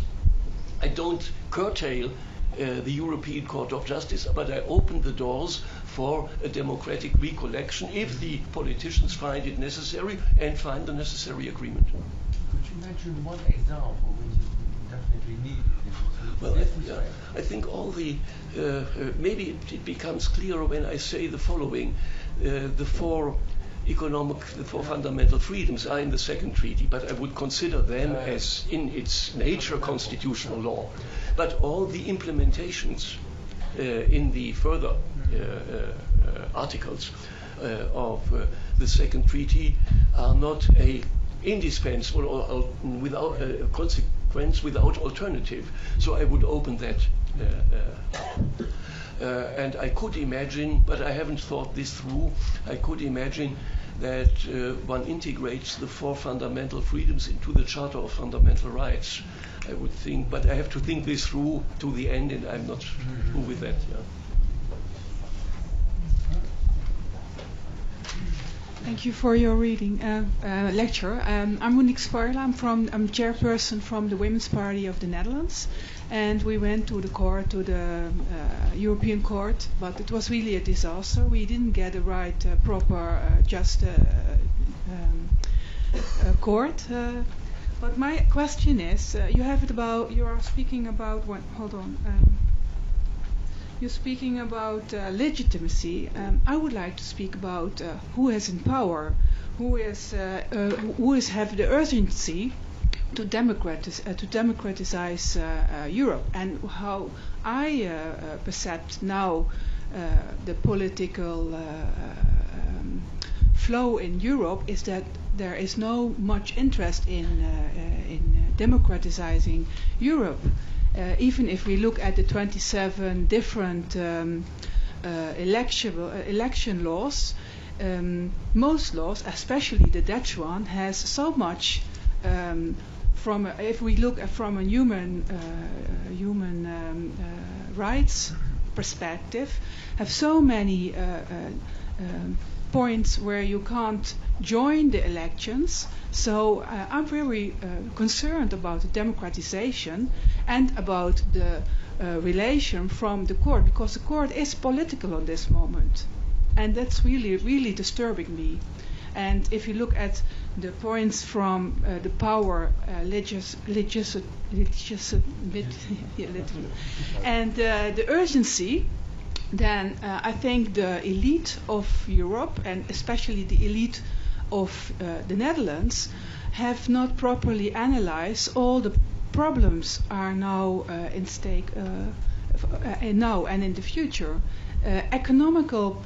Speaker 3: I don't curtail the European Court of Justice, but I opened the doors for a democratic recollection if the politicians find it necessary and find the necessary agreement.
Speaker 6: Could you mention one example which is definitely needed?
Speaker 3: Well, I think all the maybe it becomes clearer when I say the following: the four fundamental freedoms are in the second treaty, but I would consider them as in its nature constitutional law. But all the implementations in the further articles of the second treaty are not indispensable or without consequence, without alternative. So I would open that and I could imagine, but I haven't thought this through, I could imagine that one integrates the four fundamental freedoms into the Charter of Fundamental Rights. I would think, but I have to think this through to the end, and I'm not through with that. Yeah.
Speaker 7: Thank you for your lecture. I'm Monique Sparla. I'm chairperson from the Women's Party of the Netherlands, and we went to the European Court, but it was really a disaster. We didn't get a proper, just court. But my question is, you are speaking about you're speaking about legitimacy. I would like to speak about who is in power, who is have the urgency to democratize Europe, and how I perceive now the political flow in Europe is that there is no much interest in democratizing Europe. Even if we look at the 27 different election laws, most laws, especially the Dutch one, has so much. If we look from a human rights perspective, have so many points where you can't join the elections. So I'm very concerned about the democratization and about the relation from the court, because the court is political on this moment, and that's really, really disturbing me. And if you look at the points from the power and the urgency, then I think the elite of Europe, and especially the elite of the Netherlands, have not properly analyzed all the problems are now in stake now and in the future. Economical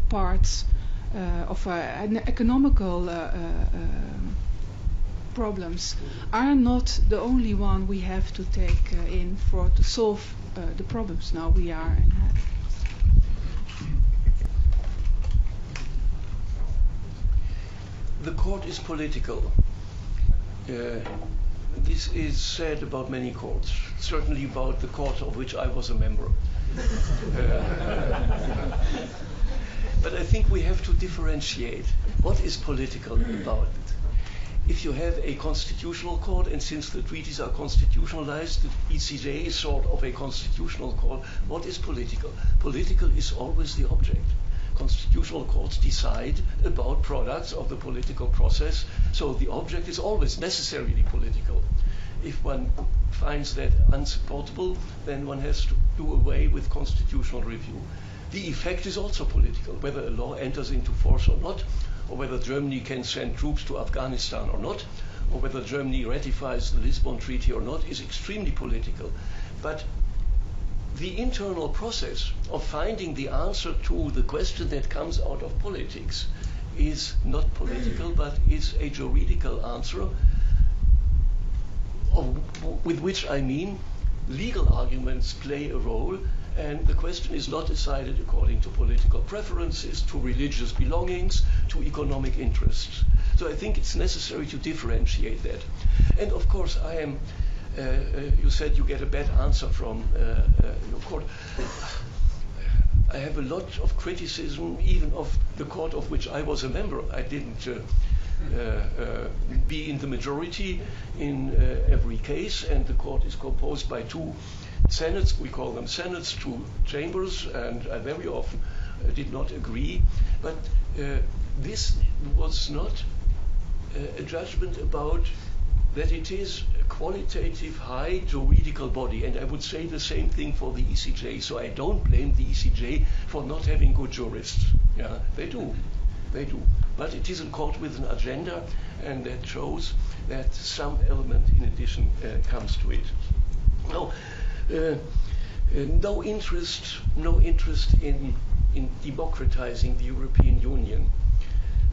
Speaker 7: parts of economical problems are not the only one we have to take in to solve the problems now we are in.
Speaker 3: The court is political. This is said about many courts, certainly about the court of which I was a member. But I think we have to differentiate what is political about it. If you have a constitutional court, and since the treaties are constitutionalized, the ECJ is sort of a constitutional court, what is political? Political is always the object. Constitutional courts decide about products of the political process, so the object is always necessarily political. If one finds that unsupportable, then one has to do away with constitutional review. The effect is also political, whether a law enters into force or not, or whether Germany can send troops to Afghanistan or not, or whether Germany ratifies the Lisbon Treaty or not, is extremely political. But the internal process of finding the answer to the question that comes out of politics is not political, but is a juridical answer with which I mean legal arguments play a role, and the question is not decided according to political preferences, to religious belongings, to economic interests. So I think it's necessary to differentiate that. And of course, I am, you said you get a bad answer from your court. I have a lot of criticism, even of the court of which I was a member. I didn't be in the majority in every case, and the court is composed by two senates, we call them senates, two chambers, and I very often did not agree. But this was not a judgment about that it is a qualitative high juridical body, and I would say the same thing for the ECJ. So I don't blame the ECJ for not having good jurists. Yeah, they do. But it is a court with an agenda, and that shows that some element in addition comes to it. Now, no interest in democratizing the European Union.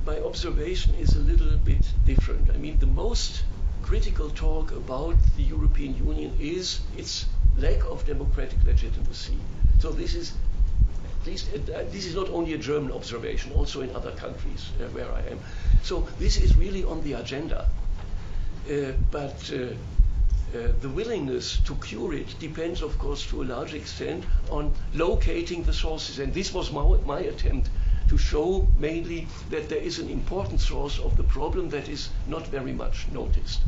Speaker 3: My observation is a little bit different. I mean, the most critical talk about the European Union is its lack of democratic legitimacy. So this is this is not only a German observation, also in other countries where I am. So this is really on the agenda. But the willingness to cure it depends, of course, to a large extent on locating the sources. And this was my attempt to show mainly that there is an important source of the problem that is not very much noticed.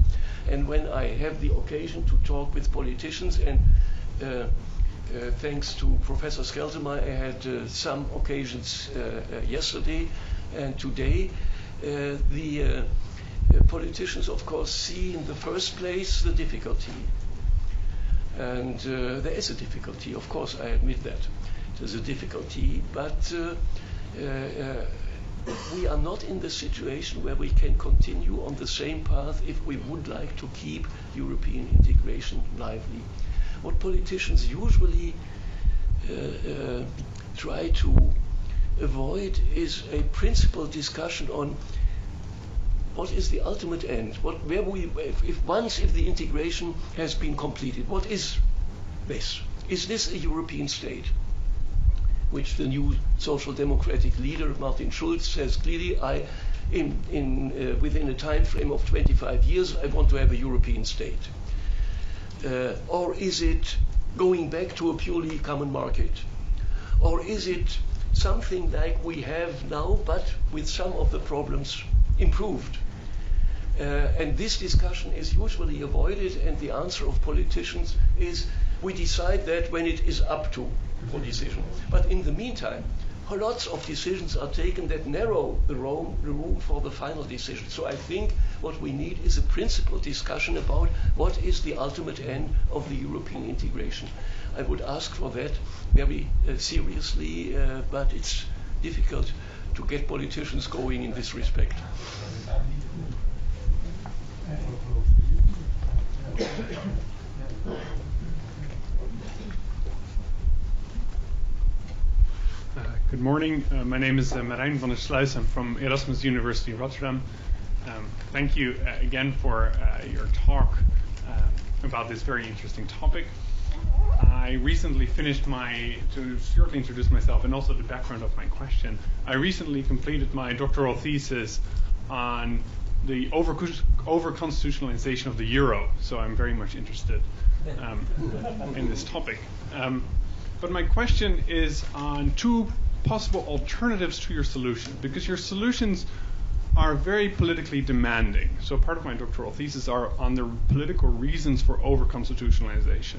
Speaker 3: And when I have the occasion to talk with politicians, and thanks to Professor Scheltemeyer, I had some occasions yesterday and today, the politicians, of course, see in the first place the difficulty. And there is a difficulty, of course, I admit that. There's a difficulty, but we are not in the situation where we can continue on the same path if we would like to keep European integration lively. What politicians usually try to avoid is a principled discussion on what is the ultimate end? If the integration has been completed, what is this? Is this a European state? Which the new social democratic leader, Martin Schulz, says clearly, within a time frame of 25 years, I want to have a European state. Or is it going back to a purely common market? Or is it something like we have now, but with some of the problems improved? And this discussion is usually avoided, and the answer of politicians is, we decide that when it is up to for decision. But in the meantime, lots of decisions are taken that narrow the room for the final decision. So I think what we need is a principled discussion about what is the ultimate end of the European integration. I would ask for that very seriously, but it's difficult to get politicians going in this respect.
Speaker 8: Good morning. My name is Marijn van der Sluis. I'm from Erasmus University Rotterdam. Thank you again for your talk about this very interesting topic. I recently finished to shortly introduce myself and also the background of my question, I recently completed my doctoral thesis on the over-constitutionalization of the euro, so I'm very much interested in this topic. But my question is on two possible alternatives to your solution, because your solutions are very politically demanding. So part of my doctoral thesis are on the political reasons for over-constitutionalization.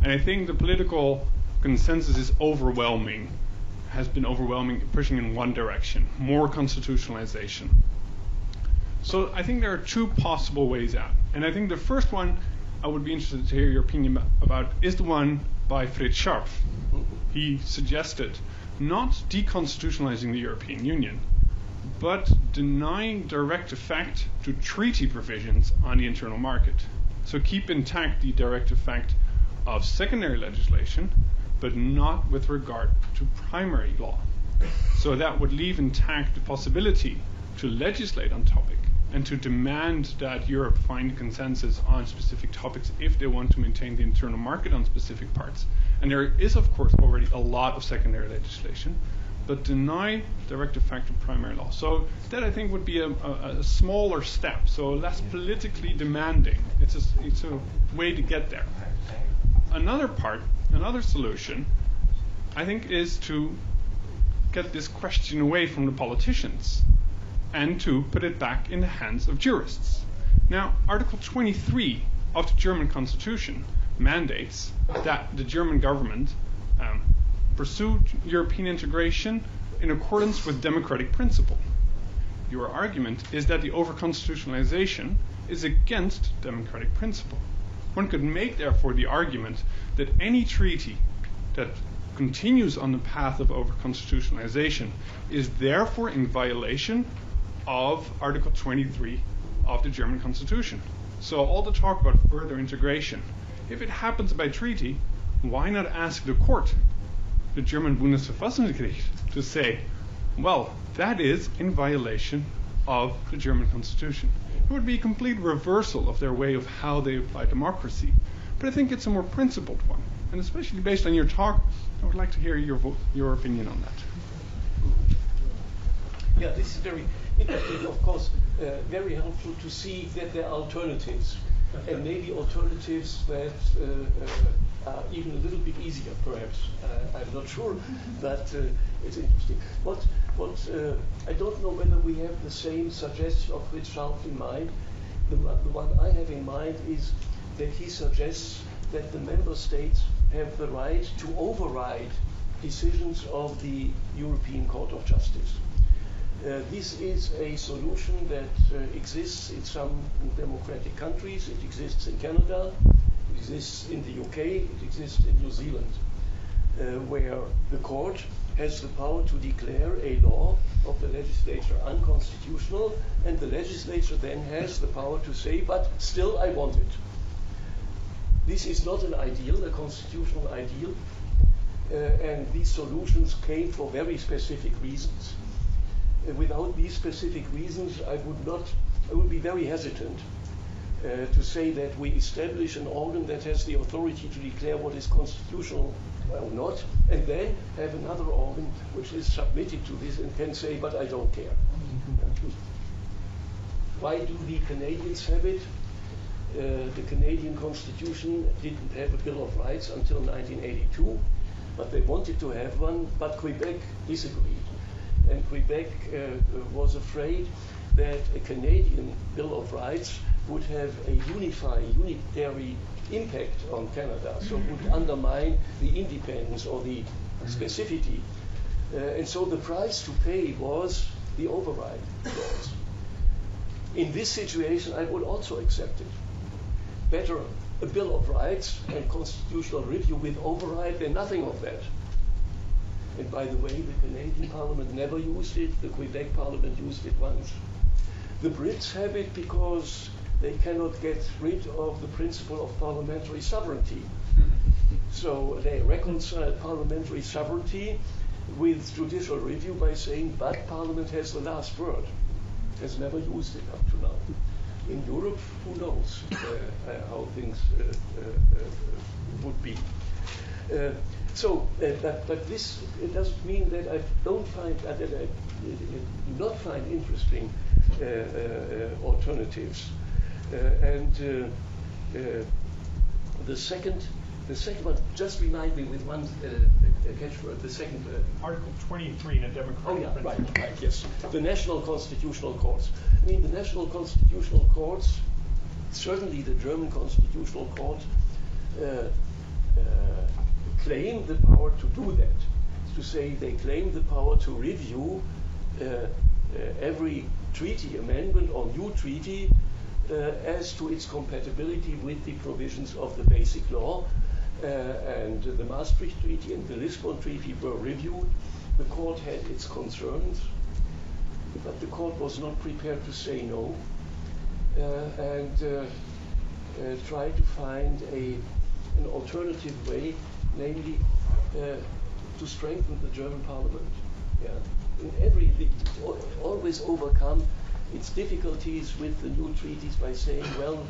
Speaker 8: And I think the political consensus is overwhelming, has been overwhelming, pushing in one direction, more constitutionalization. So I think there are two possible ways out. And I think the first one I would be interested to hear your opinion about is the one by Fritz Scharf. He suggested not deconstitutionalizing the European Union, but denying direct effect to treaty provisions on the internal market. So keep intact the direct effect of secondary legislation, but not with regard to primary law. So that would leave intact the possibility to legislate on topic and to demand that Europe find consensus on specific topics if they want to maintain the internal market on specific parts. And there is, of course, already a lot of secondary legislation, but deny direct de facto primary law. So that, I think, would be a smaller step, so less politically demanding. It's a way to get there. Another solution, I think, is to get this question away from the politicians and to put it back in the hands of jurists. Now, Article 23 of the German Constitution mandates that the German government pursue European integration in accordance with democratic principle. Your argument is that the over-constitutionalization is against democratic principle. One could make, therefore, the argument that any treaty that continues on the path of over-constitutionalization is therefore in violation of Article 23 of the German Constitution. So all the talk about further integration, if it happens by treaty, why not ask the court, the German Bundesverfassungsgericht, to say, well, that is in violation of the German Constitution. It would be a complete reversal of their way of how they apply democracy. But I think it's a more principled one. And especially based on your talk, I would like to hear your opinion on that.
Speaker 3: Yeah, this is very interesting, of course, very helpful to see that there are alternatives, and maybe alternatives that are even a little bit easier, perhaps. I'm not sure, but it's interesting. What I don't know whether we have the same suggestion of Richard in mind. The one I have in mind is that he suggests that the member states have the right to override decisions of the European Court of Justice. This is a solution that exists in some democratic countries. It exists in Canada, it exists in the UK, it exists in New Zealand, where the court has the power to declare a law of the legislature unconstitutional, and the legislature then has the power to say, but still I want it. This is not an ideal, a constitutional ideal, and these solutions came for very specific reasons. Without these specific reasons, I would be very hesitant to say that we establish an organ that has the authority to declare what is constitutional or not, and then have another organ which is submitted to this and can say, but I don't care. Why do the Canadians have it? The Canadian Constitution didn't have a Bill of Rights until 1982, but they wanted to have one, but Quebec disagreed. And Quebec was afraid that a Canadian Bill of Rights would have a unitary impact on Canada, so would undermine the independence or the specificity. And so the price to pay was the override clause. In this situation, I would also accept it. Better a Bill of Rights and constitutional review with override than nothing of that. And by the way, the Canadian Parliament never used it. The Quebec Parliament used it once. The Brits have it because they cannot get rid of the principle of parliamentary sovereignty. So they reconcile parliamentary sovereignty with judicial review by saying, but Parliament has the last word. Has never used it up to now. In Europe, who knows how things would be. But this it doesn't mean that I don't find that I do not find interesting alternatives. The second one, just remind me with one catchword. The second
Speaker 8: Article 23 in a democratic principle.
Speaker 3: Right, yes. The national constitutional courts. I mean, the national constitutional courts, certainly the German constitutional court, claim the power to do that. To say they claim the power to review every treaty amendment or new treaty as to its compatibility with the provisions of the basic law. And the Maastricht Treaty and the Lisbon Treaty were reviewed. The court had its concerns, but the court was not prepared to say no and tried to find an alternative way, namely to strengthen the German parliament. Yeah. Always overcome its difficulties with the new treaties by saying, well,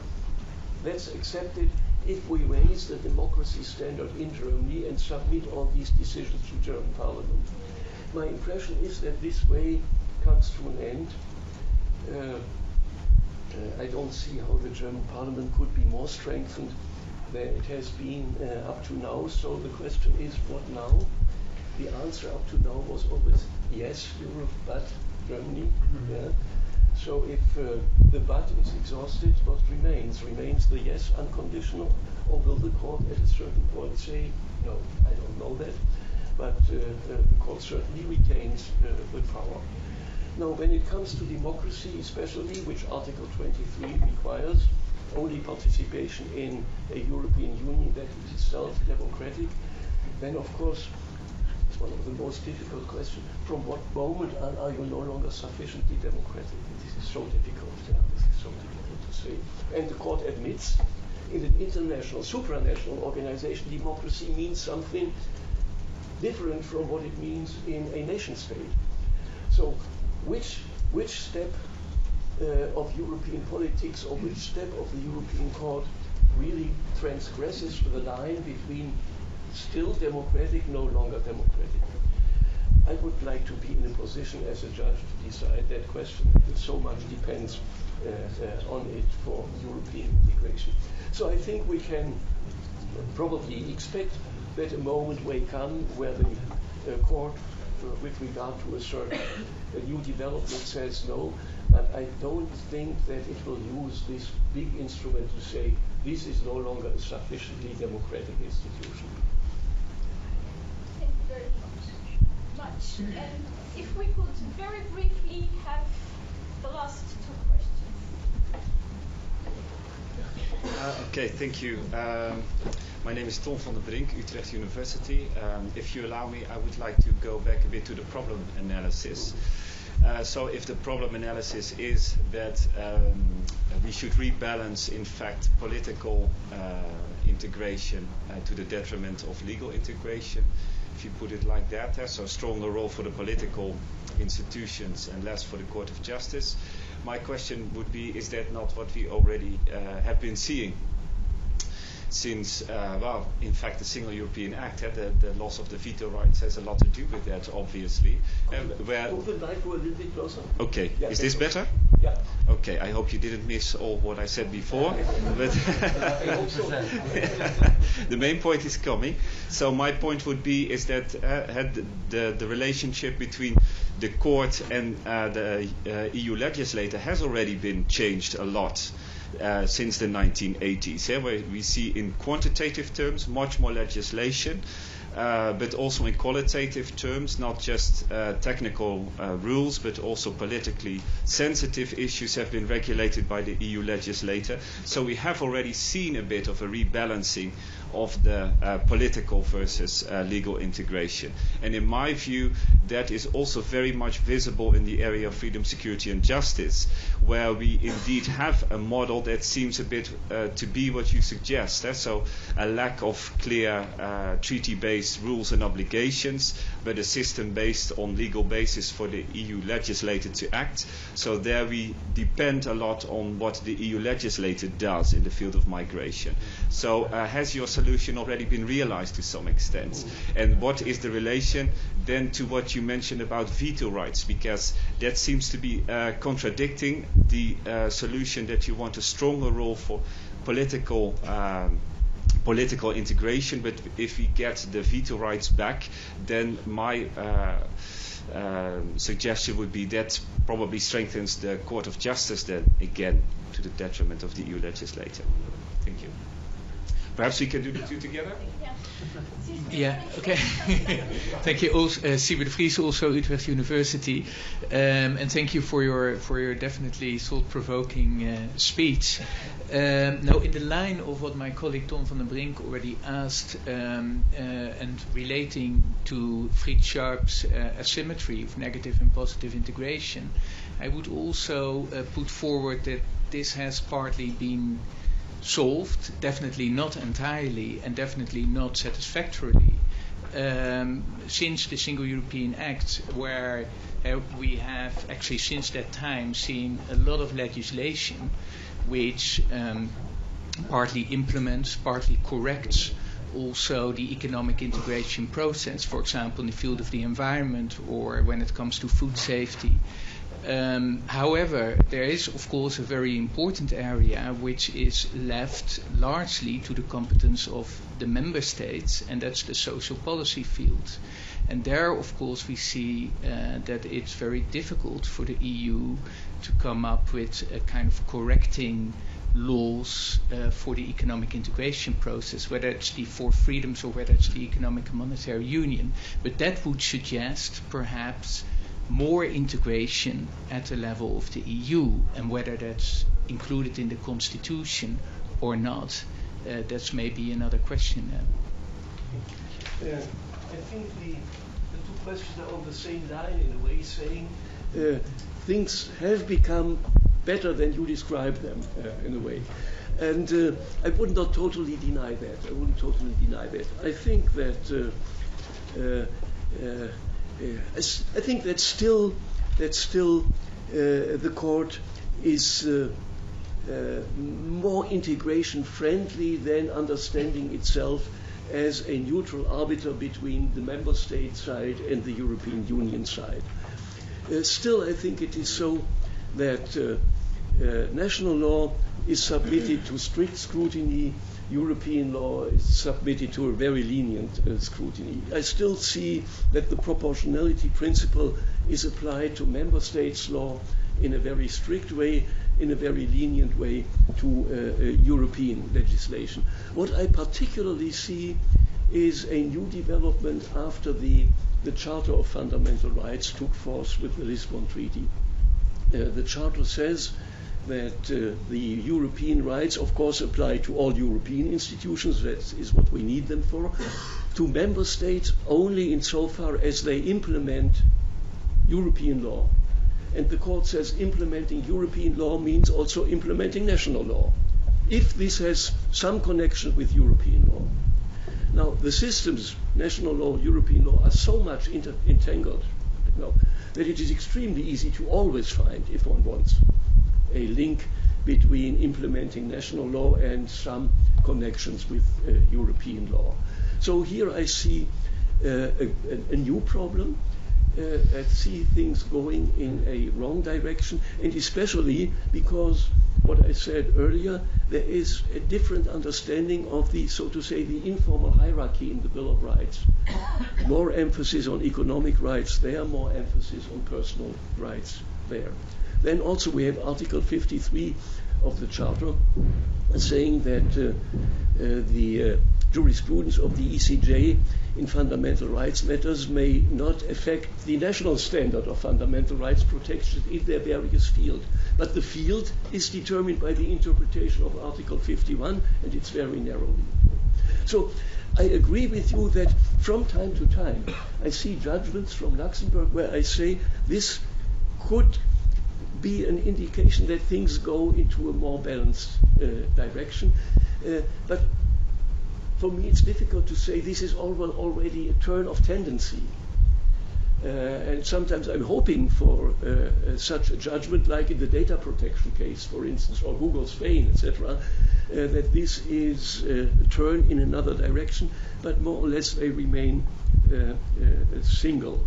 Speaker 3: let's accept it if we raise the democracy standard in Germany and submit all these decisions to German parliament. My impression is that this way comes to an end. I don't see how the German parliament could be more strengthened than it has been up to now. So the question is, what now? The answer up to now was always yes, Europe, but Germany. Yeah. So if the but is exhausted, what remains? Remains the yes unconditional, or will the court at a certain point say, no, I don't know that, but the court certainly retains the power. Now, when it comes to democracy, especially, which Article 23 requires, only participation in a European Union that is itself democratic, then of course it's one of the most difficult questions. From what moment are you no longer sufficiently democratic? This is so difficult. Yeah, this is so difficult to say. And the court admits, in an international, supranational organization, democracy means something different from what it means in a nation state. So, which step of European politics or which step of the European Court really transgresses the line between still democratic, no longer democratic? I would like to be in a position as a judge to decide that question. So much depends on it for European integration. So I think we can probably expect that a moment may come where the court, with regard to a certain new development, says no, but I don't think that it will use this big instrument to say this is no longer a sufficiently democratic institution.
Speaker 2: Thank you very much. And if we could very briefly have the last two questions.
Speaker 9: Okay, thank you. My name is Tom van der Brink, Utrecht University. If you allow me, I would like to go back a bit to the problem analysis. So if the problem analysis is that we should rebalance, in fact, political integration to the detriment of legal integration, if you put it like that, so a stronger role for the political institutions and less for the Court of Justice, my question would be, is that not what we already have been seeing? Since, well, in fact, the Single European Act, the loss of the veto rights has a lot to do with that, obviously. Where
Speaker 3: move the mic a little bit closer.
Speaker 9: Okay, yeah, is this better?
Speaker 3: Yeah.
Speaker 9: Okay, I hope you didn't miss all what I said before. But
Speaker 3: I hope so.
Speaker 9: The main point is coming. So my point would be is that the relationship between the court and the EU legislator has already been changed a lot. Since the 1980s, where we see in quantitative terms much more legislation, but also in qualitative terms, not just technical rules, but also politically sensitive issues have been regulated by the EU legislator. So we have already seen a bit of a rebalancing of the political versus legal integration. And in my view, that is also very much visible in the area of freedom, security and justice, where we indeed have a model that seems a bit to be what you suggest. So a lack of clear treaty-based rules and obligations, but a system based on legal basis for the EU legislator to act. So there we depend a lot on what the EU legislator does in the field of migration. So has your solution already been realized to some extent? And what is the relation then to what you mentioned about veto rights? Because that seems to be contradicting the solution that you want a stronger role for political integration, but if we get the veto rights back, then my suggestion would be that probably strengthens the Court of Justice then again to the detriment of the EU legislator. Thank you. Perhaps we can do the two together?
Speaker 10: Yeah, okay. Thank you, Siebe de Vries, also Utrecht University, and thank you for your definitely thought-provoking speech. Now, in the line of what my colleague Tom van der Brink already asked, and relating to Fritz Sharp's asymmetry of negative and positive integration, I would also put forward that this has partly been solved, definitely not entirely and definitely not satisfactorily, since the Single European Act, where we have actually since that time seen a lot of legislation which partly implements, partly corrects also the economic integration process, for example in the field of the environment or when it comes to food safety. However, there is of course a very important area which is left largely to the competence of the member states, and that's the social policy field. And there of course we see that it's very difficult for the EU to come up with a kind of correcting laws for the economic integration process, whether it's the Four Freedoms or whether it's the Economic and Monetary Union. But that would suggest perhaps more integration at the level of the EU, and whether that's included in the constitution or not, that's maybe another question.
Speaker 3: I think the two questions are on the same line in a way, saying things have become better than you describe them in a way. And I would not totally deny that. I wouldn't totally deny that. I think that I think that still the court is more integration friendly than understanding itself as a neutral arbiter between the member state side and the European Union side. Still, I think it is so that national law is submitted to strict scrutiny. European law is submitted to a very lenient scrutiny. I still see that the proportionality principle is applied to member states' law in a very strict way, in a very lenient way to European legislation. What I particularly see is a new development after the Charter of Fundamental Rights took force with the Lisbon Treaty. The Charter says that the European rights, of course, apply to all European institutions. That is what we need them for. To member states only insofar as they implement European law. And the court says implementing European law means also implementing national law, if this has some connection with European law. Now, the systems, national law, European law, are so much entangled now that it is extremely easy to always find, if one wants, a link between implementing national law and some connections with European law. So here I see a new problem. I see things going in a wrong direction, and especially because what I said earlier, there is a different understanding of the, so to say, the informal hierarchy in the Bill of Rights. More emphasis on economic rights there, more emphasis on personal rights there. Then also we have Article 53 of the Charter saying that the jurisprudence of the ECJ in fundamental rights matters may not affect the national standard of fundamental rights protection in their various fields. But the field is determined by the interpretation of Article 51, and it's very narrowly. So I agree with you that from time to time I see judgments from Luxembourg where I say this could be an indication that things go into a more balanced direction. But for me it's difficult to say this is already a turn of tendency. And sometimes I'm hoping for such a judgment, like in the data protection case, for instance, or Google's Spain, etc., that this is a turn in another direction, but more or less they remain single.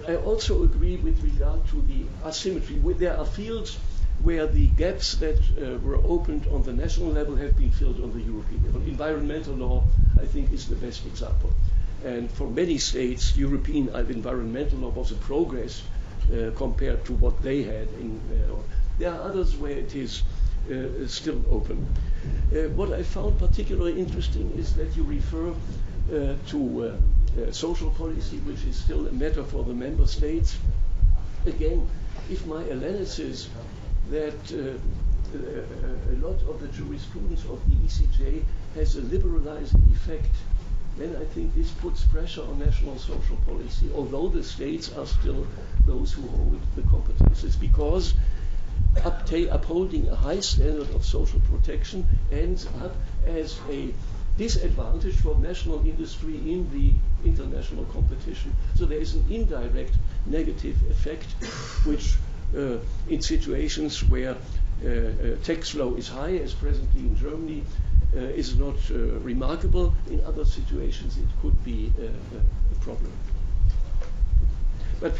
Speaker 3: I also agree with regard to the asymmetry. There are fields where the gaps that were opened on the national level have been filled on the European level. Environmental law, I think, is the best example. And for many states, European environmental law was a progress compared to what they had. There are others where it is still open. What I found particularly interesting is that you refer to social policy, which is still a matter for the member states. Again, if my analysis that a lot of the jurisprudence of the ECJ has a liberalizing effect, then I think this puts pressure on national social policy, although the states are still those who hold the competences, because upholding a high standard of social protection ends up as a disadvantage for national industry in the international competition. So there is an indirect negative effect, which in situations where tax flow is high, as presently in Germany, is not remarkable. In other situations, it could be a problem. But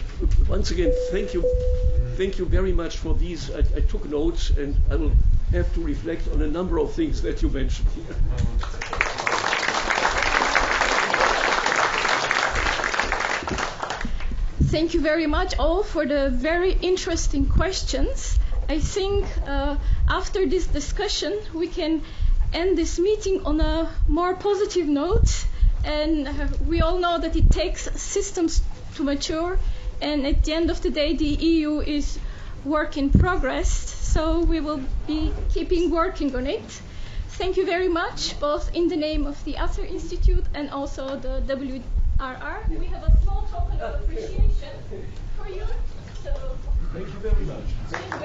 Speaker 3: once again, thank you very much for these. I took notes, and I will have to reflect on a number of things that you mentioned here.
Speaker 2: Thank you very much all for the very interesting questions. I think after this discussion we can end this meeting on a more positive note, and we all know that it takes systems to mature, and at the end of the day the EU is work in progress, so we will be keeping working on it. Thank you very much, both in the name of the Asser Institute and also the WRR. We have a small token of appreciation for you. So
Speaker 3: thank you very much.